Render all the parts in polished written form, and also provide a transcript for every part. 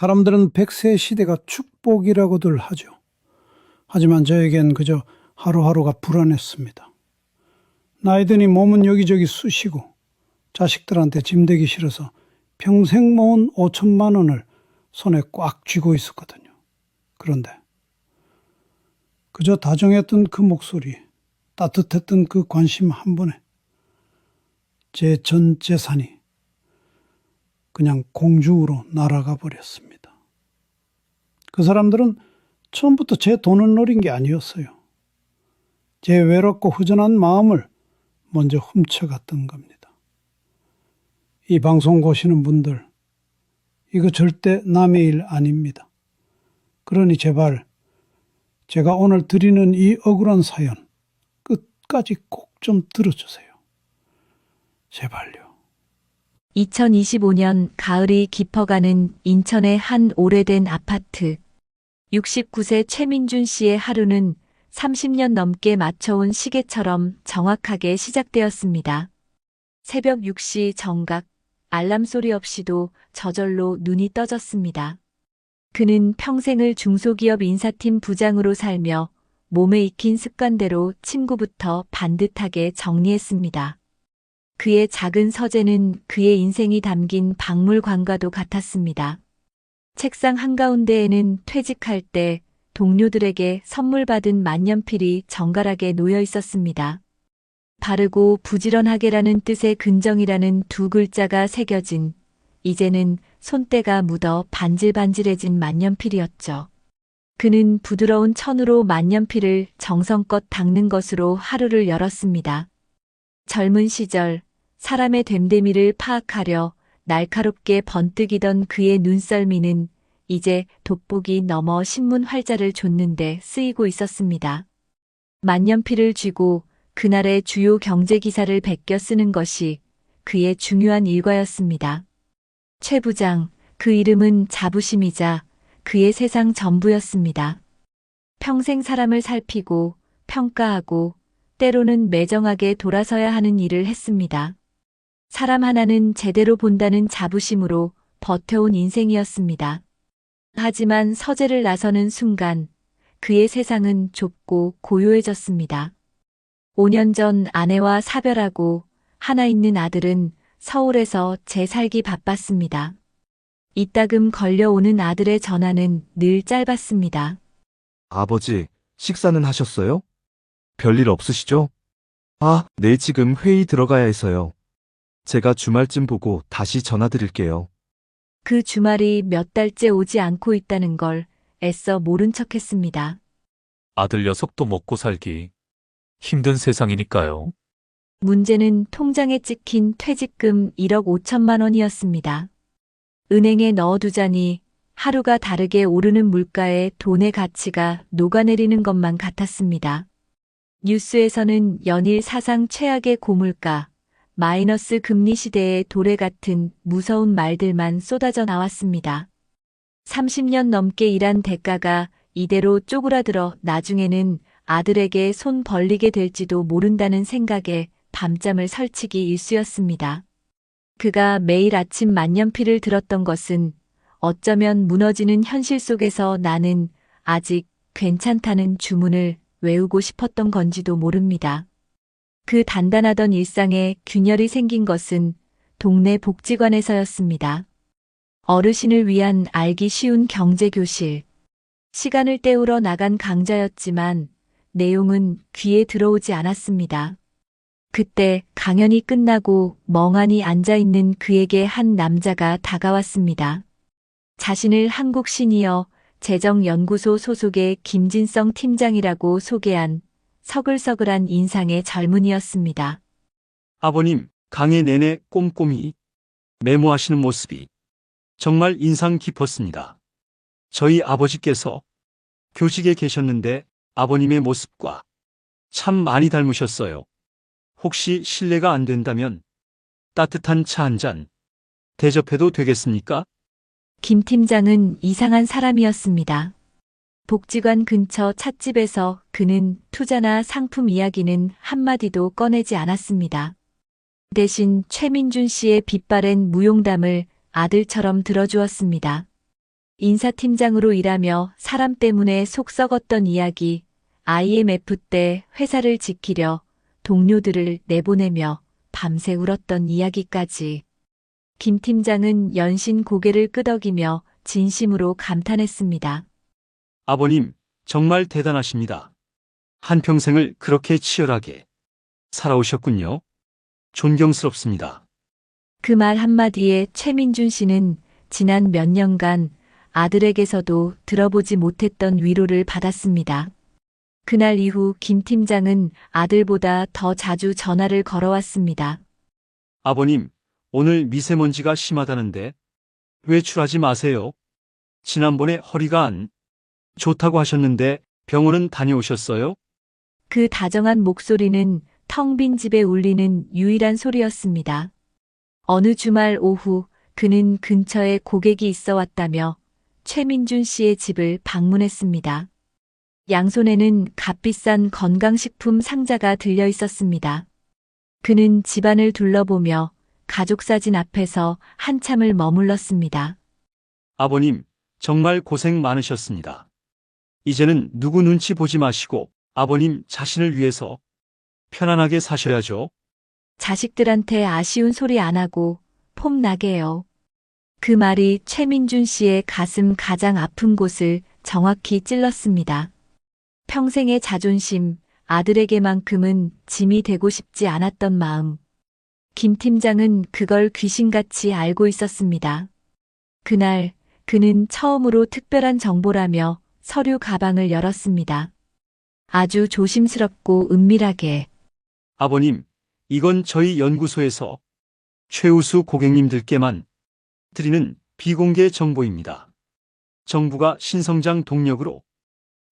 사람들은 100세 시대가 축복이라고들 하죠. 하지만 저에겐 그저 하루하루가 불안했습니다. 나이 드니 몸은 여기저기 쑤시고 자식들한테 짐되기 싫어서 평생 모은 5천만 원을 손에 꽉 쥐고 있었거든요. 그런데 그저 다정했던 그 목소리, 따뜻했던 그 관심 한 번에 제 전 재산이 그냥 공중으로 날아가 버렸습니다. 그 사람들은 처음부터 제 돈을 노린 게 아니었어요. 제 외롭고 허전한 마음을 먼저 훔쳐갔던 겁니다. 이 방송 보시는 분들, 이거 절대 남의 일 아닙니다. 그러니 제발 제가 오늘 드리는 이 억울한 사연 끝까지 꼭 좀 들어주세요. 제발요. 2025년 가을이 깊어가는 인천의 한 오래된 아파트. 69세 최민준 씨의 하루는 30년 넘게 맞춰온 시계처럼 정확하게 시작되었습니다. 새벽 6시 정각, 알람 소리 없이도 저절로 눈이 떠졌습니다. 그는 평생을 중소기업 인사팀 부장으로 살며 몸에 익힌 습관대로 침구부터 반듯하게 정리했습니다. 그의 작은 서재는 그의 인생이 담긴 박물관과도 같았습니다. 책상 한가운데에는 퇴직할 때 동료들에게 선물 받은 만년필이 정갈하게 놓여 있었습니다. 바르고 부지런하게라는 뜻의 근정이라는 두 글자가 새겨진, 이제는 손때가 묻어 반질반질해진 만년필이었죠. 그는 부드러운 천으로 만년필을 정성껏 닦는 것으로 하루를 열었습니다. 젊은 시절 사람의 됨됨이를 파악하려 날카롭게 번뜩이던 그의 눈썰미는 이제 돋보기 넘어 신문 활자를 좇는데 쓰이고 있었습니다. 만년필을 쥐고 그날의 주요 경제 기사를 베껴 쓰는 것이 그의 중요한 일과였습니다. 최 부장, 그 이름은 자부심이자 그의 세상 전부였습니다. 평생 사람을 살피고 평가하고 때로는 매정하게 돌아서야 하는 일을 했습니다. 사람 하나는 제대로 본다는 자부심으로 버텨온 인생이었습니다. 하지만 서재를 나서는 순간 그의 세상은 좁고 고요해졌습니다. 5년 전 아내와 사별하고 하나 있는 아들은 서울에서 재살기 바빴습니다. 이따금 걸려오는 아들의 전화는 늘 짧았습니다. 아버지, 식사는 하셨어요? 별일 없으시죠? 네, 지금 회의 들어가야 해서요. 제가 주말쯤 보고 다시 전화드릴게요. 그 주말이 몇 달째 오지 않고 있다는 걸 애써 모른 척했습니다. 아들 녀석도 먹고 살기 힘든 세상이니까요. 문제는 통장에 찍힌 퇴직금 1억 5천만 원이었습니다. 은행에 넣어두자니 하루가 다르게 오르는 물가에 돈의 가치가 녹아내리는 것만 같았습니다. 뉴스에서는 연일 사상 최악의 고물가, 마이너스 금리 시대의 도래 같은 무서운 말들만 쏟아져 나왔습니다. 30년 넘게 일한 대가가 이대로 쪼그라들어 나중에는 아들에게 손 벌리게 될지도 모른다는 생각에 밤잠을 설치기 일쑤였습니다. 그가 매일 아침 만년필을 들었던 것은 어쩌면 무너지는 현실 속에서 나는 아직 괜찮다는 주문을 외우고 싶었던 건지도 모릅니다. 그 단단하던 일상에 균열이 생긴 것은 동네 복지관에서였습니다. 어르신을 위한 알기 쉬운 경제교실. 시간을 때우러 나간 강좌였지만 내용은 귀에 들어오지 않았습니다. 그때 강연이 끝나고 멍하니 앉아있는 그에게 한 남자가 다가왔습니다. 자신을 한국시니어 재정연구소 소속의 김진성 팀장이라고 소개한 서글서글한 인상의 젊은이였습니다. 아버님, 강의 내내 꼼꼼히 메모하시는 모습이 정말 인상 깊었습니다. 저희 아버지께서 교직에 계셨는데 아버님의 모습과 참 많이 닮으셨어요. 혹시 실례가 안 된다면 따뜻한 차 한 잔 대접해도 되겠습니까? 김 팀장은 이상한 사람이었습니다. 복지관 근처 찻집에서 그는 투자나 상품 이야기는 한마디도 꺼내지 않았습니다. 대신 최민준 씨의 빛바랜 무용담을 아들처럼 들어주었습니다. 인사팀장으로 일하며 사람 때문에 속 썩었던 이야기, IMF 때 회사를 지키려 동료들을 내보내며 밤새 울었던 이야기까지. 김 팀장은 연신 고개를 끄덕이며 진심으로 감탄했습니다. 아버님, 정말 대단하십니다. 한평생을 그렇게 치열하게 살아오셨군요. 존경스럽습니다. 그 말 한마디에 최민준 씨는 지난 몇 년간 아들에게서도 들어보지 못했던 위로를 받았습니다. 그날 이후 김 팀장은 아들보다 더 자주 전화를 걸어왔습니다. 아버님, 오늘 미세먼지가 심하다는데 외출하지 마세요. 지난번에 허리가 안 좋다고 하셨는데 병원은 다녀오셨어요? 그 다정한 목소리는 텅 빈 집에 울리는 유일한 소리였습니다. 어느 주말 오후 그는 근처에 고객이 있어 왔다며 최민준 씨의 집을 방문했습니다. 양손에는 값비싼 건강식품 상자가 들려 있었습니다. 그는 집안을 둘러보며 가족 사진 앞에서 한참을 머물렀습니다. 아버님, 정말 고생 많으셨습니다. 이제는 누구 눈치 보지 마시고 아버님 자신을 위해서 편안하게 사셔야죠. 자식들한테 아쉬운 소리 안 하고 폼나게요. 그 말이 최민준 씨의 가슴 가장 아픈 곳을 정확히 찔렀습니다. 평생의 자존심, 아들에게만큼은 짐이 되고 싶지 않았던 마음. 김 팀장은 그걸 귀신같이 알고 있었습니다. 그날 그는 처음으로 특별한 정보라며 서류 가방을 열었습니다. 아주 조심스럽고 은밀하게. 아버님, 이건 저희 연구소에서 최우수 고객님들께만 드리는 비공개 정보입니다. 정부가 신성장 동력으로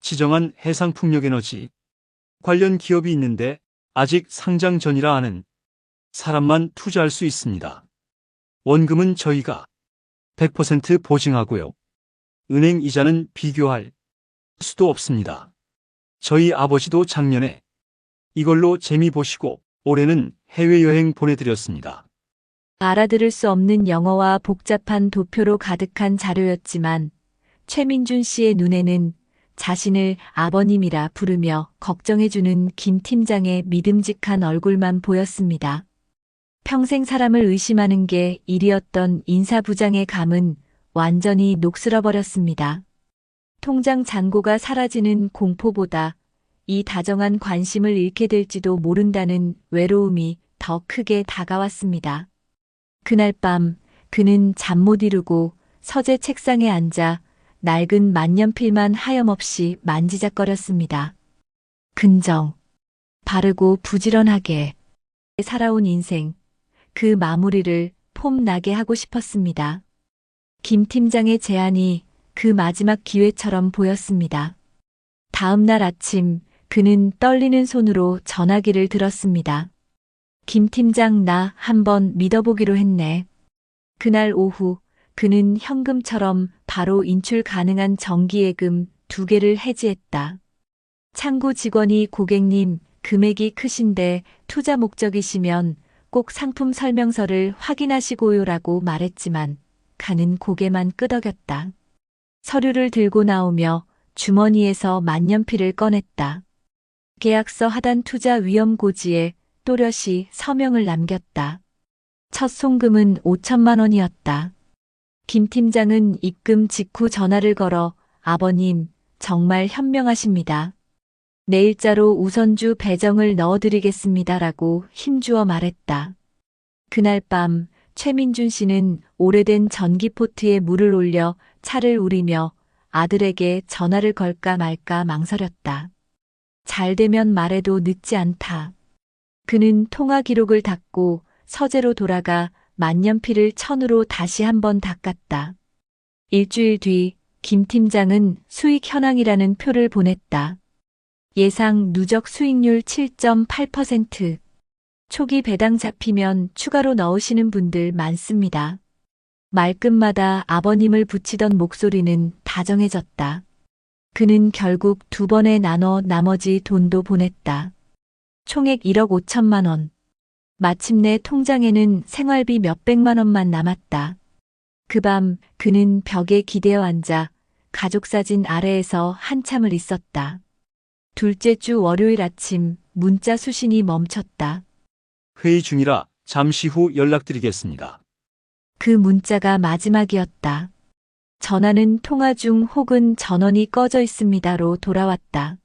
지정한 해상풍력에너지 관련 기업이 있는데 아직 상장 전이라 하는 사람만 투자할 수 있습니다. 원금은 저희가 100% 보증하고요. 은행 이자는 비교할 수도 없습니다. 저희 아버지도 작년에 이걸로 재미 보시고 올해는 해외여행 보내드렸습니다. 알아들을 수 없는 영어와 복잡한 도표로 가득한 자료였지만 최민준 씨의 눈에는 자신을 아버님이라 부르며 걱정해주는 김 팀장의 믿음직한 얼굴만 보였습니다. 평생 사람을 의심하는 게 일이었던 인사부장의 감은 완전히 녹슬어버렸습니다. 통장 잔고가 사라지는 공포보다 이 다정한 관심을 잃게 될지도 모른다는 외로움이 더 크게 다가왔습니다. 그날 밤 그는 잠 못 이루고 서재 책상에 앉아 낡은 만년필만 하염없이 만지작거렸습니다. 근정, 바르고 부지런하게 살아온 인생, 그 마무리를 폼나게 하고 싶었습니다. 김 팀장의 제안이 그 마지막 기회처럼 보였습니다. 다음 날 아침 그는 떨리는 손으로 전화기를 들었습니다. 김 팀장, 나 한번 믿어보기로 했네. 그날 오후 그는 현금처럼 바로 인출 가능한 정기예금 2개를 해지했다. 창구 직원이 고객님, 금액이 크신데 투자 목적이시면 꼭 상품 설명서를 확인하시고요라고 말했지만 가는 고개만 끄덕였다. 서류를 들고 나오며 주머니에서 만년필을 꺼냈다. 계약서 하단 투자 위험 고지에 또렷이 서명을 남겼다. 첫 송금은 5천만 원이었다. 김 팀장은 입금 직후 전화를 걸어 아버님, 정말 현명하십니다. 내일자로 우선주 배정을 넣어드리겠습니다라고 힘주어 말했다. 그날 밤 최민준 씨는 오래된 전기포트에 물을 올려 차를 우리며 아들에게 전화를 걸까 말까 망설였다. 잘 되면 말해도 늦지 않다. 그는 통화 기록을 닫고 서재로 돌아가 만년필을 천으로 다시 한번 닦았다. 일주일 뒤 김 팀장은 수익 현황이라는 표를 보냈다. 예상 누적 수익률 7.8%. 초기 배당 잡히면 추가로 넣으시는 분들 많습니다. 말끝마다 아버님을 붙이던 목소리는 다정해졌다. 그는 결국 2번에 나눠 나머지 돈도 보냈다. 총액 1억 5천만 원. 마침내 통장에는 생활비 몇백만 원만 남았다. 그 밤 그는 벽에 기대어 앉아 가족사진 아래에서 한참을 있었다. 둘째 주 월요일 아침 문자 수신이 멈췄다. 회의 중이라 잠시 후 연락드리겠습니다. 그 문자가 마지막이었다. 전화는 통화 중 혹은 전원이 꺼져 있습니다로 돌아왔다.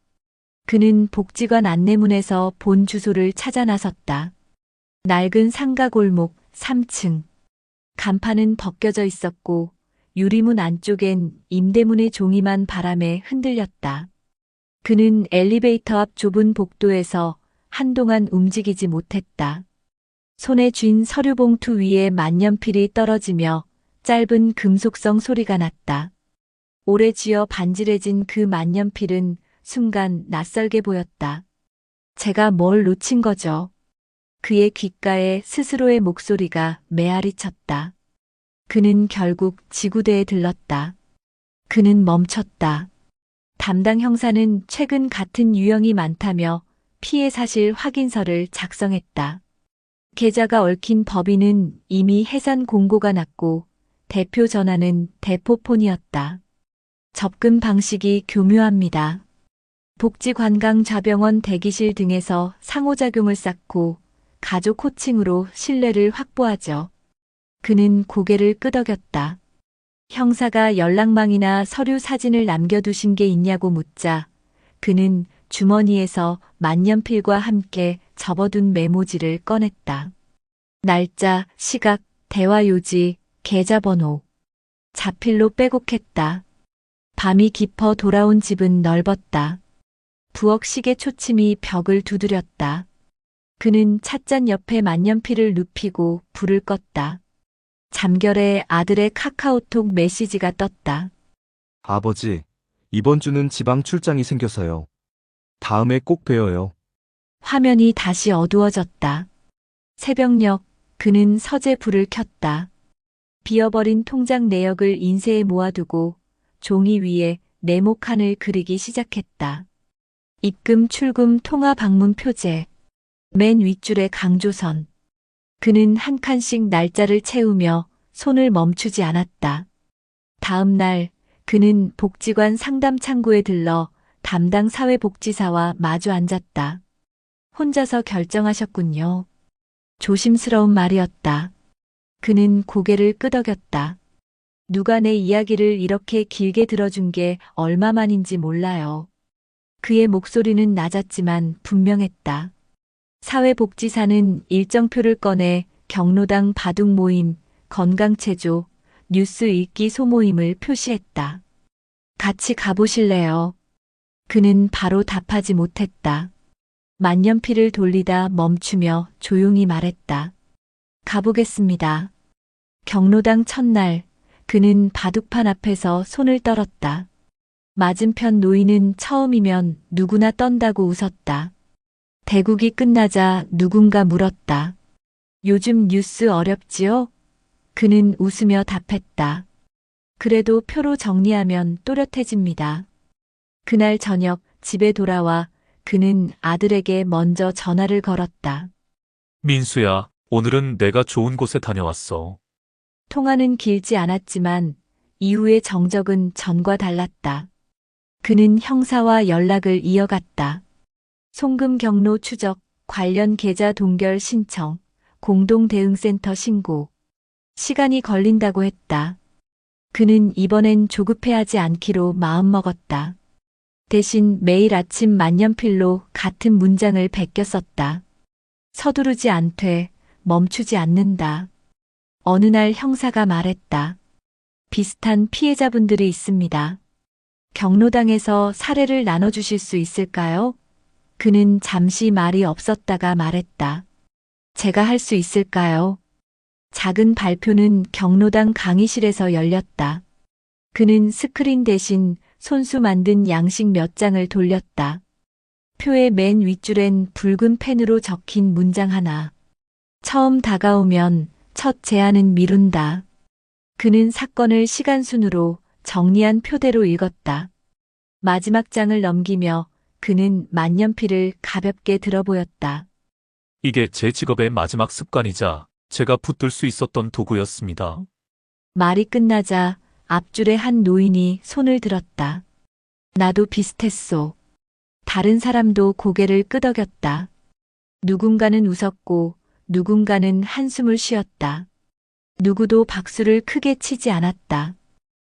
그는 복지관 안내문에서 본 주소를 찾아 나섰다. 낡은 상가 골목 3층. 간판은 벗겨져 있었고 유리문 안쪽엔 임대문의 종이만 바람에 흔들렸다. 그는 엘리베이터 앞 좁은 복도에서 한동안 움직이지 못했다. 손에 쥔 서류 봉투 위에 만년필이 떨어지며 짧은 금속성 소리가 났다. 오래 쥐어 반질해진 그 만년필은 순간 낯설게 보였다. 제가 뭘 놓친 거죠? 그의 귓가에 스스로의 목소리가 메아리 쳤다. 그는 결국 지구대에 들렀다. 그는 멈췄다. 담당 형사는 최근 같은 유형이 많다며 피해 사실 확인서를 작성했다. 계좌가 얽힌 법인은 이미 해산 공고가 났고 대표 전화는 대포폰이었다. 접근 방식이 교묘합니다. 복지관광좌병원 대기실 등에서 상호작용을 쌓고 가족 호칭으로 신뢰를 확보하죠. 그는 고개를 끄덕였다. 형사가 연락망이나 서류 사진을 남겨두신 게 있냐고 묻자 그는 주머니에서 만년필과 함께 접어둔 메모지를 꺼냈다. 날짜, 시각, 대화 요지, 계좌번호. 자필로 빼곡했다. 밤이 깊어 돌아온 집은 넓었다. 부엌 시계 초침이 벽을 두드렸다. 그는 찻잔 옆에 만년필을 눕히고 불을 껐다. 잠결에 아들의 카카오톡 메시지가 떴다. 아버지, 이번 주는 지방 출장이 생겨서요. 다음에 꼭 봬요. 화면이 다시 어두워졌다. 새벽녘 그는 서재 불을 켰다. 비어버린 통장 내역을 인쇄에 모아두고 종이 위에 네모칸을 그리기 시작했다. 입금, 출금, 통화 방문 표제. 맨 윗줄에 강조선. 그는 한 칸씩 날짜를 채우며 손을 멈추지 않았다. 다음 날 그는 복지관 상담 창구에 들러 담당 사회복지사와 마주 앉았다. 혼자서 결정하셨군요. 조심스러운 말이었다. 그는 고개를 끄덕였다. 누가 내 이야기를 이렇게 길게 들어준 게 얼마만인지 몰라요. 그의 목소리는 낮았지만 분명했다. 사회복지사는 일정표를 꺼내 경로당 바둑 모임, 건강체조, 뉴스 읽기 소모임을 표시했다. 같이 가보실래요? 그는 바로 답하지 못했다. 만년필을 돌리다 멈추며 조용히 말했다. 가보겠습니다. 경로당 첫날 그는 바둑판 앞에서 손을 떨었다. 맞은편 노인은 처음이면 누구나 떤다고 웃었다. 대국이 끝나자 누군가 물었다. 요즘 뉴스 어렵지요? 그는 웃으며 답했다. 그래도 표로 정리하면 또렷해집니다. 그날 저녁 집에 돌아와 그는 아들에게 먼저 전화를 걸었다. 민수야, 오늘은 내가 좋은 곳에 다녀왔어. 통화는 길지 않았지만 이후의 정적은 전과 달랐다. 그는 형사와 연락을 이어갔다. 송금 경로 추적, 관련 계좌 동결 신청, 공동대응센터 신고. 시간이 걸린다고 했다. 그는 이번엔 조급해하지 않기로 마음먹었다. 대신 매일 아침 만년필로 같은 문장을 베껴 썼다. 서두르지 않되 멈추지 않는다. 어느 날 형사가 말했다. 비슷한 피해자분들이 있습니다. 경로당에서 사례를 나눠주실 수 있을까요? 그는 잠시 말이 없었다가 말했다. 제가 할 수 있을까요? 작은 발표는 경로당 강의실에서 열렸다. 그는 스크린 대신 손수 만든 양식 몇 장을 돌렸다. 표의 맨 윗줄엔 붉은 펜으로 적힌 문장 하나. 처음 다가오면 첫 제안은 미룬다. 그는 사건을 시간순으로 정리한 표대로 읽었다. 마지막 장을 넘기며 그는 만년필을 가볍게 들어보였다. 이게 제 직업의 마지막 습관이자 제가 붙들 수 있었던 도구였습니다. 말이 끝나자 앞줄의 한 노인이 손을 들었다. 나도 비슷했소. 다른 사람도 고개를 끄덕였다. 누군가는 웃었고 누군가는 한숨을 쉬었다. 누구도 박수를 크게 치지 않았다.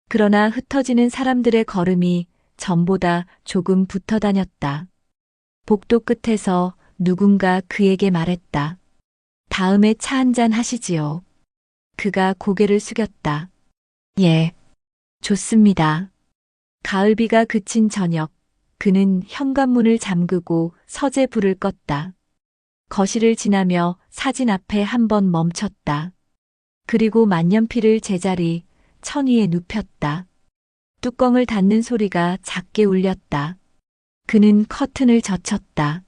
그러나 흩어지는 사람들의 걸음이 전보다 조금 붙어 다녔다. 복도 끝에서 누군가 그에게 말했다. 다음에 차 한잔 하시지요. 그가 고개를 숙였다. 예, 좋습니다. 가을비가 그친 저녁, 그는 현관문을 잠그고 서재 불을 껐다. 거실을 지나며 사진 앞에 한번 멈췄다. 그리고 만년필을 제자리, 천 위에 눕혔다. 뚜껑을 닫는 소리가 작게 울렸다. 그는 커튼을 젖혔다.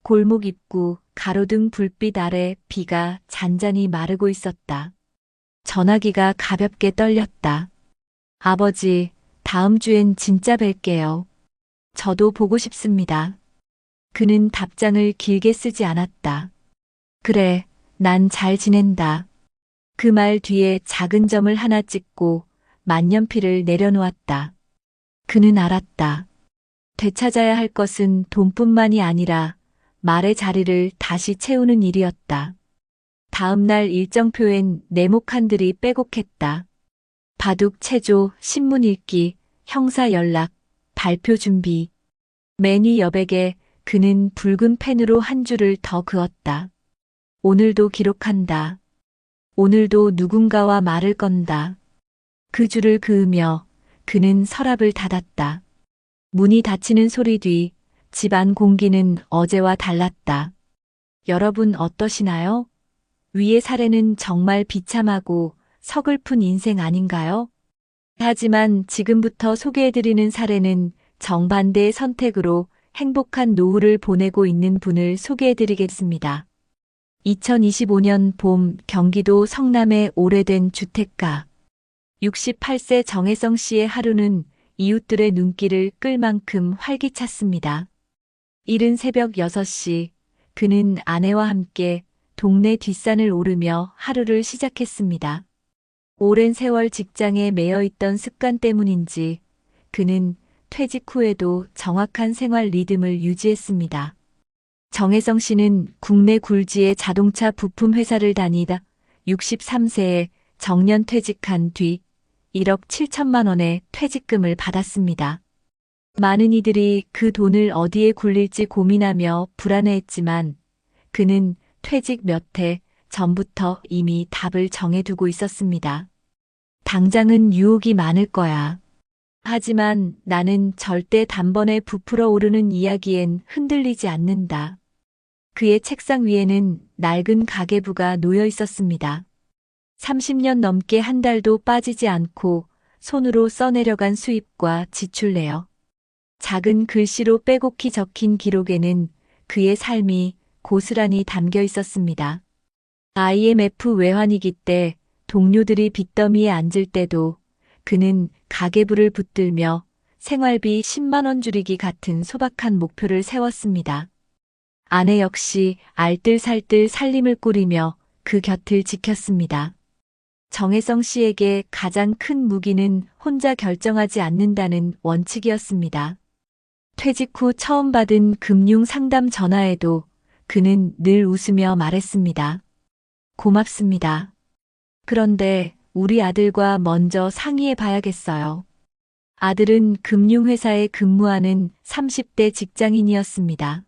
골목 입구, 가로등 불빛 아래 비가 잔잔히 마르고 있었다. 전화기가 가볍게 떨렸다. 아버지, 다음 주엔 진짜 뵐게요. 저도 보고 싶습니다. 그는 답장을 길게 쓰지 않았다. 그래, 난 잘 지낸다. 그 말 뒤에 작은 점을 하나 찍고 만년필을 내려놓았다. 그는 알았다. 되찾아야 할 것은 돈뿐만이 아니라 말의 자리를 다시 채우는 일이었다. 다음 날 일정표엔 네모칸들이 빼곡했다. 바둑 체조, 신문 읽기, 형사 연락, 발표 준비. 맨 위 여백에 그는 붉은 펜으로 한 줄을 더 그었다. 오늘도 기록한다. 오늘도 누군가와 말을 건다. 그 줄을 그으며 그는 서랍을 닫았다. 문이 닫히는 소리 뒤 집안 공기는 어제와 달랐다. 여러분 어떠시나요? 위의 사례는 정말 비참하고 서글픈 인생 아닌가요? 하지만 지금부터 소개해드리는 사례는 정반대의 선택으로 행복한 노후를 보내고 있는 분을 소개해드리겠습니다. 2025년 봄 경기도 성남의 오래된 주택가. 68세 정혜성 씨의 하루는 이웃들의 눈길을 끌 만큼 활기찼습니다. 이른 새벽 6시, 그는 아내와 함께 동네 뒷산을 오르며 하루를 시작했습니다. 오랜 세월 직장에 매여 있던 습관 때문인지 그는 퇴직 후에도 정확한 생활 리듬을 유지했습니다. 정혜성 씨는 국내 굴지의 자동차 부품 회사를 다니다 63세에 정년 퇴직한 뒤 1억 7천만 원의 퇴직금을 받았습니다. 많은 이들이 그 돈을 어디에 굴릴지 고민하며 불안해했지만 그는 퇴직 몇 해 전부터 이미 답을 정해두고 있었습니다. 당장은 유혹이 많을 거야. 하지만 나는 절대 단번에 부풀어 오르는 이야기엔 흔들리지 않는다. 그의 책상 위에는 낡은 가계부가 놓여 있었습니다. 30년 넘게 한 달도 빠지지 않고 손으로 써내려간 수입과 지출 내역. 작은 글씨로 빼곡히 적힌 기록에는 그의 삶이 고스란히 담겨 있었습니다. IMF 외환위기 때 동료들이 빚더미에 앉을 때도 그는 가계부를 붙들며 생활비 10만 원 줄이기 같은 소박한 목표를 세웠습니다. 아내 역시 알뜰살뜰 살림을 꾸리며 그 곁을 지켰습니다. 정혜성 씨에게 가장 큰 무기는 혼자 결정하지 않는다는 원칙이었습니다. 퇴직 후 처음 받은 금융 상담 전화에도 그는 늘 웃으며 말했습니다. 고맙습니다. 그런데 우리 아들과 먼저 상의해 봐야겠어요. 아들은 금융회사에 근무하는 30대 직장인이었습니다.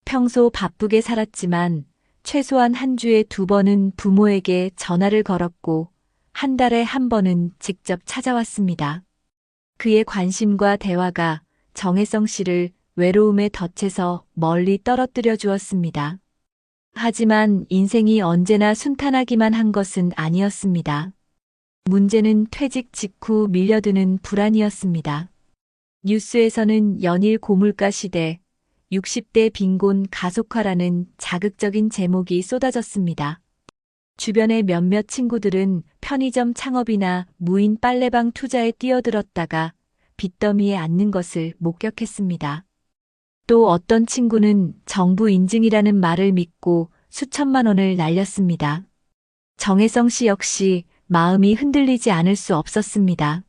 평소 바쁘게 살았지만 최소한 한 주에 2번은 부모에게 전화를 걸었고 한 달에 한 번은 직접 찾아왔습니다. 그의 관심과 대화가 정혜성 씨를 외로움의 덫에서 멀리 떨어뜨려 주었습니다. 하지만 인생이 언제나 순탄하기만 한 것은 아니었습니다. 문제는 퇴직 직후 밀려드는 불안이었습니다. 뉴스에서는 연일 고물가 시대, 60대 빈곤 가속화라는 자극적인 제목이 쏟아졌습니다. 주변의 몇몇 친구들은 편의점 창업이나 무인 빨래방 투자에 뛰어들었다가 빚더미에 앉는 것을 목격했습니다. 또 어떤 친구는 정부 인증이라는 말을 믿고 수천만 원을 날렸습니다. 정혜성 씨 역시 마음이 흔들리지 않을 수 없었습니다.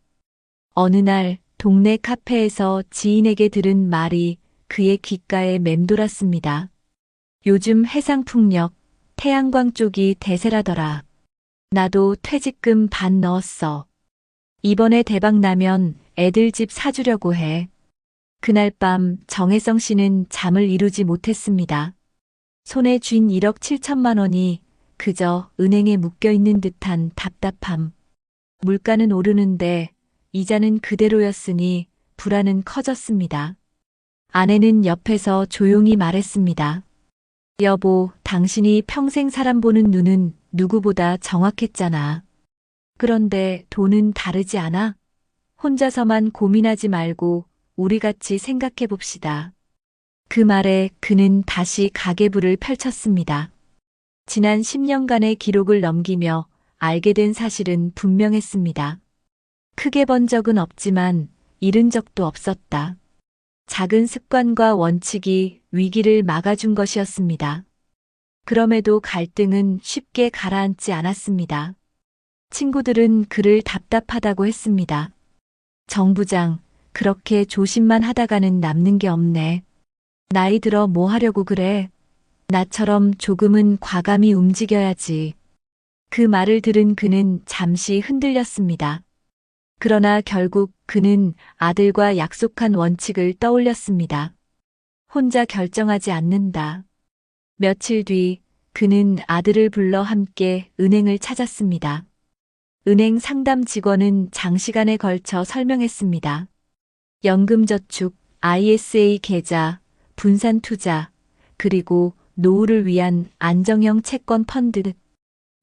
어느 날 동네 카페에서 지인에게 들은 말이 그의 귓가에 맴돌았습니다. 요즘 해상풍력, 태양광 쪽이 대세라더라. 나도 퇴직금 반 넣었어. 이번에 대박 나면 애들 집 사주려고 해. 그날 밤 정혜성 씨는 잠을 이루지 못했습니다. 손에 쥔 1억 7천만 원이 그저 은행에 묶여있는 듯한 답답함. 물가는 오르는데 이자는 그대로였으니 불안은 커졌습니다. 아내는 옆에서 조용히 말했습니다. 여보, 당신이 평생 사람 보는 눈은 누구보다 정확했잖아. 그런데 돈은 다르지 않아? 혼자서만 고민하지 말고 우리 같이 생각해 봅시다. 그 말에 그는 다시 가계부를 펼쳤습니다. 지난 10년간의 기록을 넘기며 알게 된 사실은 분명했습니다. 크게 번 적은 없지만 잃은 적도 없었다. 작은 습관과 원칙이 위기를 막아준 것이었습니다. 그럼에도 갈등은 쉽게 가라앉지 않았습니다. 친구들은 그를 답답하다고 했습니다. 정 부장, 그렇게 조심만 하다가는 남는 게 없네. 나이 들어 뭐 하려고 그래? 나처럼 조금은 과감히 움직여야지. 그 말을 들은 그는 잠시 흔들렸습니다. 그러나 결국 그는 아들과 약속한 원칙을 떠올렸습니다. 혼자 결정하지 않는다. 며칠 뒤 그는 아들을 불러 함께 은행을 찾았습니다. 은행 상담 직원은 장시간에 걸쳐 설명했습니다. 연금저축, ISA 계좌, 분산투자, 그리고 노후를 위한 안정형 채권 펀드.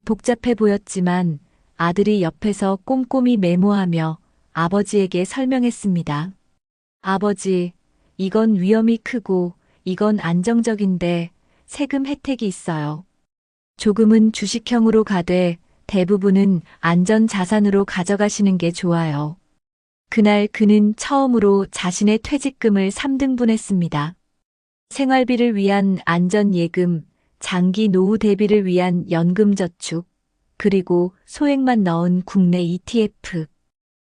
복잡해 보였지만 아들이 옆에서 꼼꼼히 메모하며 아버지에게 설명했습니다. 아버지, 이건 위험이 크고 이건 안정적인데 세금 혜택이 있어요. 조금은 주식형으로 가되 대부분은 안전자산으로 가져가시는 게 좋아요. 그날 그는 처음으로 자신의 퇴직금을 3등분했습니다. 생활비를 위한 안전예금, 장기 노후 대비를 위한 연금저축, 그리고 소액만 넣은 국내 ETF.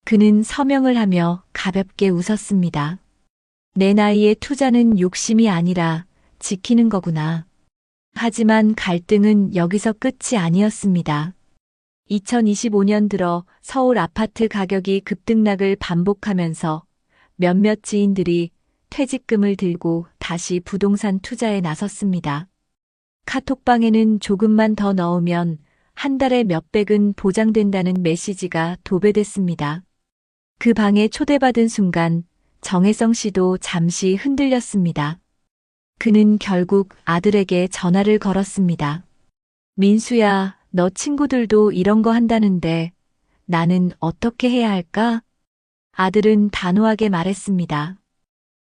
그는 서명을 하며 가볍게 웃었습니다. 내 나이에 투자는 욕심이 아니라 지키는 거구나. 하지만 갈등은 여기서 끝이 아니었습니다. 2025년 들어 서울 아파트 가격이 급등락을 반복하면서 몇몇 지인들이 퇴직금을 들고 다시 부동산 투자에 나섰습니다. 카톡방에는 조금만 더 넣으면 한 달에 몇백은 보장된다는 메시지가 도배됐습니다. 그 방에 초대받은 순간 정혜성 씨도 잠시 흔들렸습니다. 그는 결국 아들에게 전화를 걸었습니다. 민수야, 너 친구들도 이런 거 한다는데 나는 어떻게 해야 할까? 아들은 단호하게 말했습니다.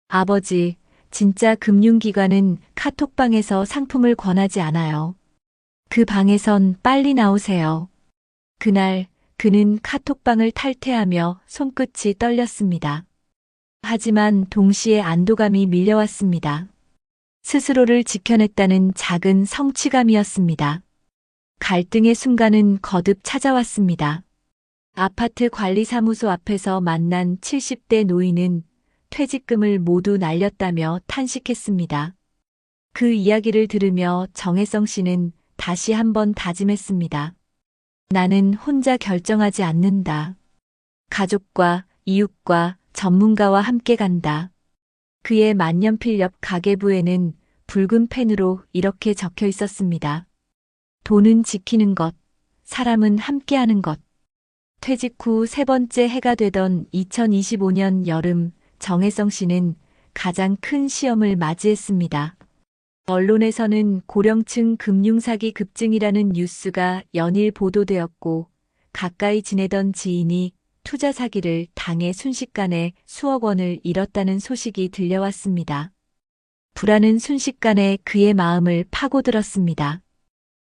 아버지, 진짜 금융기관은 카톡방에서 상품을 권하지 않아요. 그 방에선 빨리 나오세요. 그날 그는 카톡방을 탈퇴하며 손끝이 떨렸습니다. 하지만 동시에 안도감이 밀려왔습니다. 스스로를 지켜냈다는 작은 성취감이었습니다. 갈등의 순간은 거듭 찾아왔습니다. 아파트 관리사무소 앞에서 만난 70대 노인은 퇴직금을 모두 날렸다며 탄식했습니다. 그 이야기를 들으며 정혜성 씨는 다시 한번 다짐했습니다. 나는 혼자 결정하지 않는다. 가족과 이웃과 전문가와 함께 간다. 그의 만년필 옆 가계부에는 붉은 펜으로 이렇게 적혀 있었습니다. 돈은 지키는 것, 사람은 함께하는 것. 퇴직 후 세 번째 해가 되던 2025년 여름, 정혜성 씨는 가장 큰 시험을 맞이했습니다. 언론에서는 고령층 금융사기 급증이라는 뉴스가 연일 보도되었고 가까이 지내던 지인이 투자 사기를 당해 순식간에 수억 원을 잃었다는 소식이 들려왔습니다. 불안은 순식간에 그의 마음을 파고들었습니다.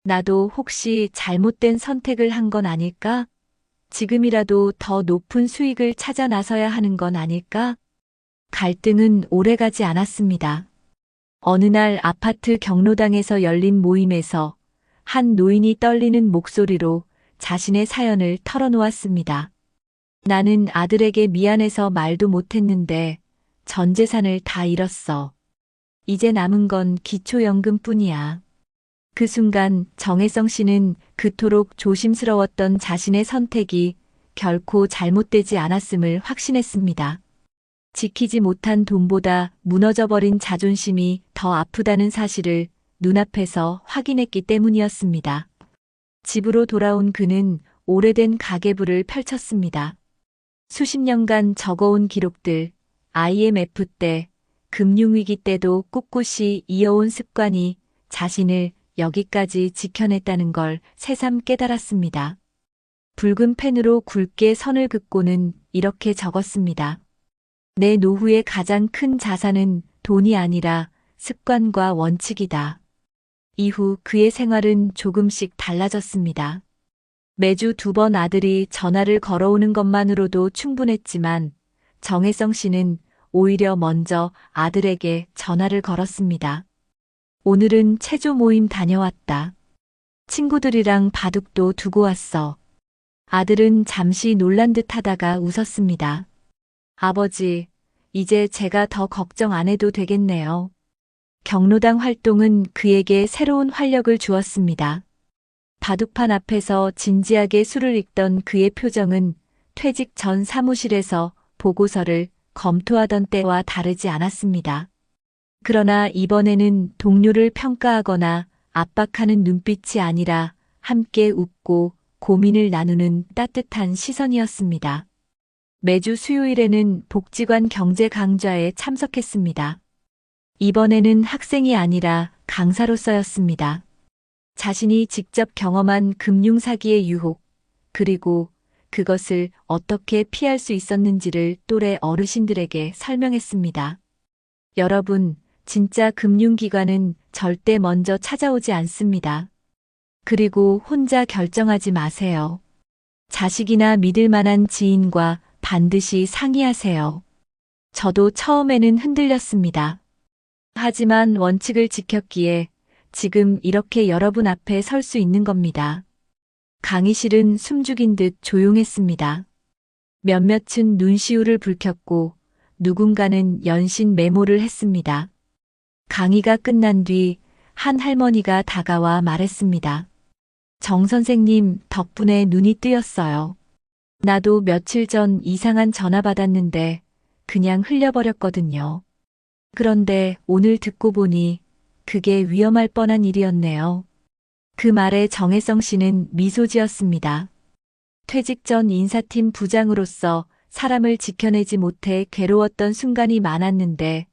나도 혹시 잘못된 선택을 한 건 아닐까? 지금이라도 더 높은 수익을 찾아 나서야 하는 건 아닐까? 갈등은 오래가지 않았습니다. 어느 날 아파트 경로당에서 열린 모임에서 한 노인이 떨리는 목소리로 자신의 사연을 털어놓았습니다. 나는 아들에게 미안해서 말도 못했는데 전 재산을 다 잃었어. 이제 남은 건 기초연금뿐이야. 그 순간 정혜성 씨는 그토록 조심스러웠던 자신의 선택이 결코 잘못되지 않았음을 확신했습니다. 지키지 못한 돈보다 무너져버린 자존심이 더 아프다는 사실을 눈앞에서 확인했기 때문이었습니다. 집으로 돌아온 그는 오래된 가계부를 펼쳤습니다. 수십 년간 적어온 기록들, IMF 때, 금융위기 때도 꿋꿋이 이어온 습관이 자신을 여기까지 지켜냈다는 걸 새삼 깨달았습니다. 붉은 펜으로 굵게 선을 긋고는 이렇게 적었습니다. 내 노후의 가장 큰 자산은 돈이 아니라 습관과 원칙이다. 이후 그의 생활은 조금씩 달라졌습니다. 매주 2번 아들이 전화를 걸어오는 것만으로도 충분했지만 정혜성 씨는 오히려 먼저 아들에게 전화를 걸었습니다. 오늘은 체조 모임 다녀왔다. 친구들이랑 바둑도 두고 왔어. 아들은 잠시 놀란 듯 하다가 웃었습니다. 아버지, 이제 제가 더 걱정 안 해도 되겠네요. 경로당 활동은 그에게 새로운 활력을 주었습니다. 바둑판 앞에서 진지하게 술을 읽던 그의 표정은 퇴직 전 사무실에서 보고서를 검토하던 때와 다르지 않았습니다. 그러나 이번에는 동료를 평가하거나 압박하는 눈빛이 아니라 함께 웃고 고민을 나누는 따뜻한 시선이었습니다. 매주 수요일에는 복지관 경제 강좌에 참석했습니다. 이번에는 학생이 아니라 강사로서였습니다. 자신이 직접 경험한 금융사기의 유혹, 그리고 그것을 어떻게 피할 수 있었는지를 또래 어르신들에게 설명했습니다. 여러분, 진짜 금융기관은 절대 먼저 찾아오지 않습니다. 그리고 혼자 결정하지 마세요. 자식이나 믿을 만한 지인과 반드시 상의하세요. 저도 처음에는 흔들렸습니다. 하지만 원칙을 지켰기에 지금 이렇게 여러분 앞에 설 수 있는 겁니다. 강의실은 숨죽인 듯 조용했습니다. 몇몇은 눈시울을 붉혔고 누군가는 연신 메모를 했습니다. 강의가 끝난 뒤 한 할머니가 다가와 말했습니다. 정 선생님 덕분에 눈이 뜨였어요. 나도 며칠 전 이상한 전화 받았는데 그냥 흘려버렸거든요. 그런데 오늘 듣고 보니 그게 위험할 뻔한 일이었네요. 그 말에 정혜성 씨는 미소 지었습니다. 퇴직 전 인사팀 부장으로서 사람을 지켜내지 못해 괴로웠던 순간이 많았는데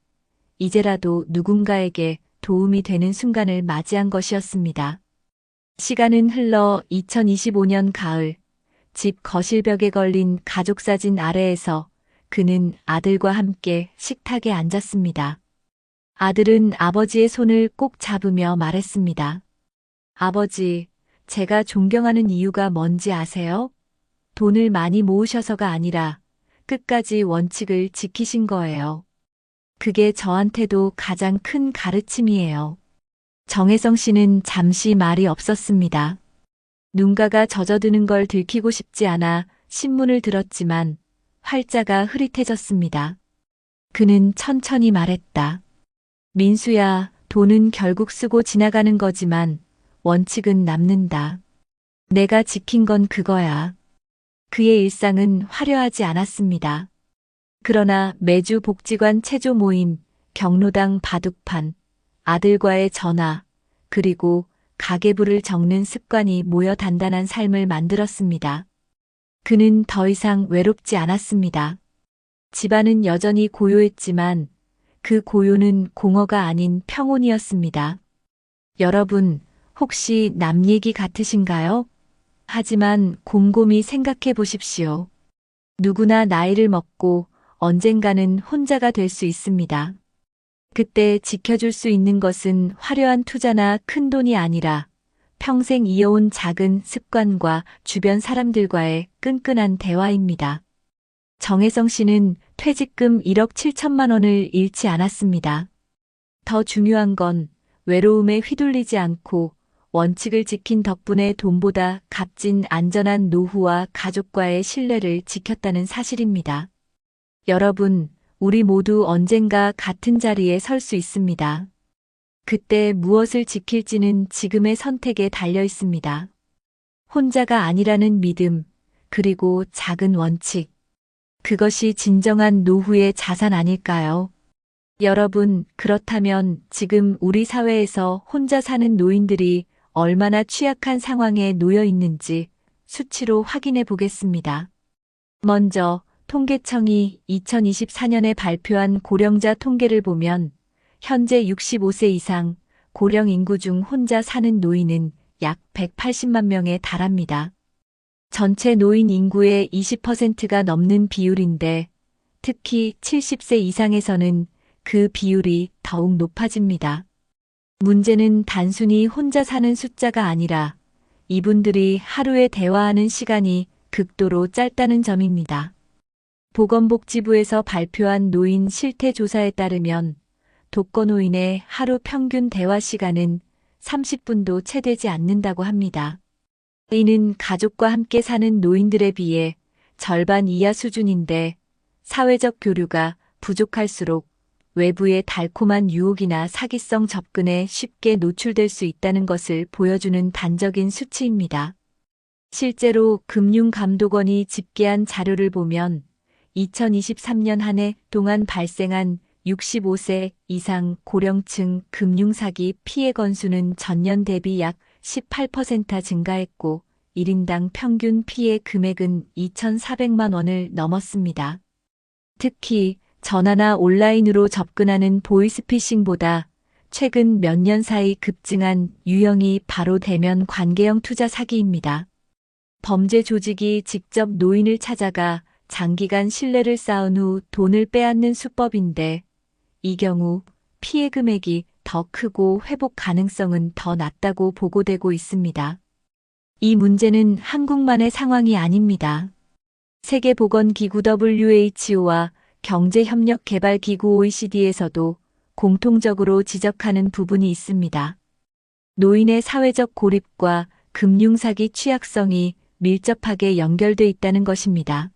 이제라도 누군가에게 도움이 되는 순간을 맞이한 것이었습니다. 시간은 흘러 2025년 가을, 집 거실벽에 걸린 가족사진 아래에서 그는 아들과 함께 식탁에 앉았습니다. 아들은 아버지의 손을 꼭 잡으며 말했습니다. 아버지, 제가 존경하는 이유가 뭔지 아세요? 돈을 많이 모으셔서가 아니라 끝까지 원칙을 지키신 거예요. 그게 저한테도 가장 큰 가르침이에요. 정혜성 씨는 잠시 말이 없었습니다. 눈가가 젖어드는 걸 들키고 싶지 않아 신문을 들었지만 활자가 흐릿해졌습니다. 그는 천천히 말했다. 민수야, 돈은 결국 쓰고 지나가는 거지만 원칙은 남는다. 내가 지킨 건 그거야. 그의 일상은 화려하지 않았습니다. 그러나 매주 복지관 체조 모임, 경로당 바둑판, 아들과의 전화, 그리고 가계부를 적는 습관이 모여 단단한 삶을 만들었습니다. 그는 더 이상 외롭지 않았습니다. 집안은 여전히 고요했지만 그 고요는 공허가 아닌 평온이었습니다. 여러분, 혹시 남 얘기 같으신가요? 하지만 곰곰이 생각해 보십시오. 누구나 나이를 먹고 언젠가는 혼자가 될 수 있습니다. 그때 지켜줄 수 있는 것은 화려한 투자나 큰 돈이 아니라 평생 이어온 작은 습관과 주변 사람들과의 끈끈한 대화입니다. 정혜성 씨는 퇴직금 1억 7천만 원을 잃지 않았습니다. 더 중요한 건 외로움에 휘둘리지 않고 원칙을 지킨 덕분에 돈보다 값진 안전한 노후와 가족과의 신뢰를 지켰다는 사실입니다. 여러분, 우리 모두 언젠가 같은 자리에 설 수 있습니다. 그때 무엇을 지킬지는 지금의 선택에 달려 있습니다. 혼자가 아니라는 믿음, 그리고 작은 원칙. 그것이 진정한 노후의 자산 아닐까요? 여러분, 그렇다면 지금 우리 사회에서 혼자 사는 노인들이 얼마나 취약한 상황에 놓여 있는지 수치로 확인해 보겠습니다. 먼저, 통계청이 2024년에 발표한 고령자 통계를 보면 현재 65세 이상 고령 인구 중 혼자 사는 노인은 약 180만 명에 달합니다. 전체 노인 인구의 20%가 넘는 비율인데 특히 70세 이상에서는 그 비율이 더욱 높아집니다. 문제는 단순히 혼자 사는 숫자가 아니라 이분들이 하루에 대화하는 시간이 극도로 짧다는 점입니다. 보건복지부에서 발표한 노인 실태조사에 따르면 독거노인의 하루 평균 대화 시간은 30분도 채 되지 않는다고 합니다. 이는 가족과 함께 사는 노인들에 비해 절반 이하 수준인데 사회적 교류가 부족할수록 외부의 달콤한 유혹이나 사기성 접근에 쉽게 노출될 수 있다는 것을 보여주는 단적인 수치입니다. 실제로 금융감독원이 집계한 자료를 보면 2023년 한 해 동안 발생한 65세 이상 고령층 금융사기 피해 건수는 전년 대비 약 18% 증가했고 1인당 평균 피해 금액은 2,400만 원을 넘었습니다. 특히 전화나 온라인으로 접근하는 보이스피싱보다 최근 몇 년 사이 급증한 유형이 바로 대면 관계형 투자 사기입니다. 범죄 조직이 직접 노인을 찾아가 장기간 신뢰를 쌓은 후 돈을 빼앗는 수법인데 이 경우 피해 금액이 더 크고 회복 가능성은 더 낮다고 보고되고 있습니다. 이 문제는 한국만의 상황이 아닙니다. 세계보건기구 WHO와 경제협력개발기구 OECD에서도 공통적으로 지적하는 부분이 있습니다. 노인의 사회적 고립과 금융사기 취약성이 밀접하게 연결돼 있다는 것입니다.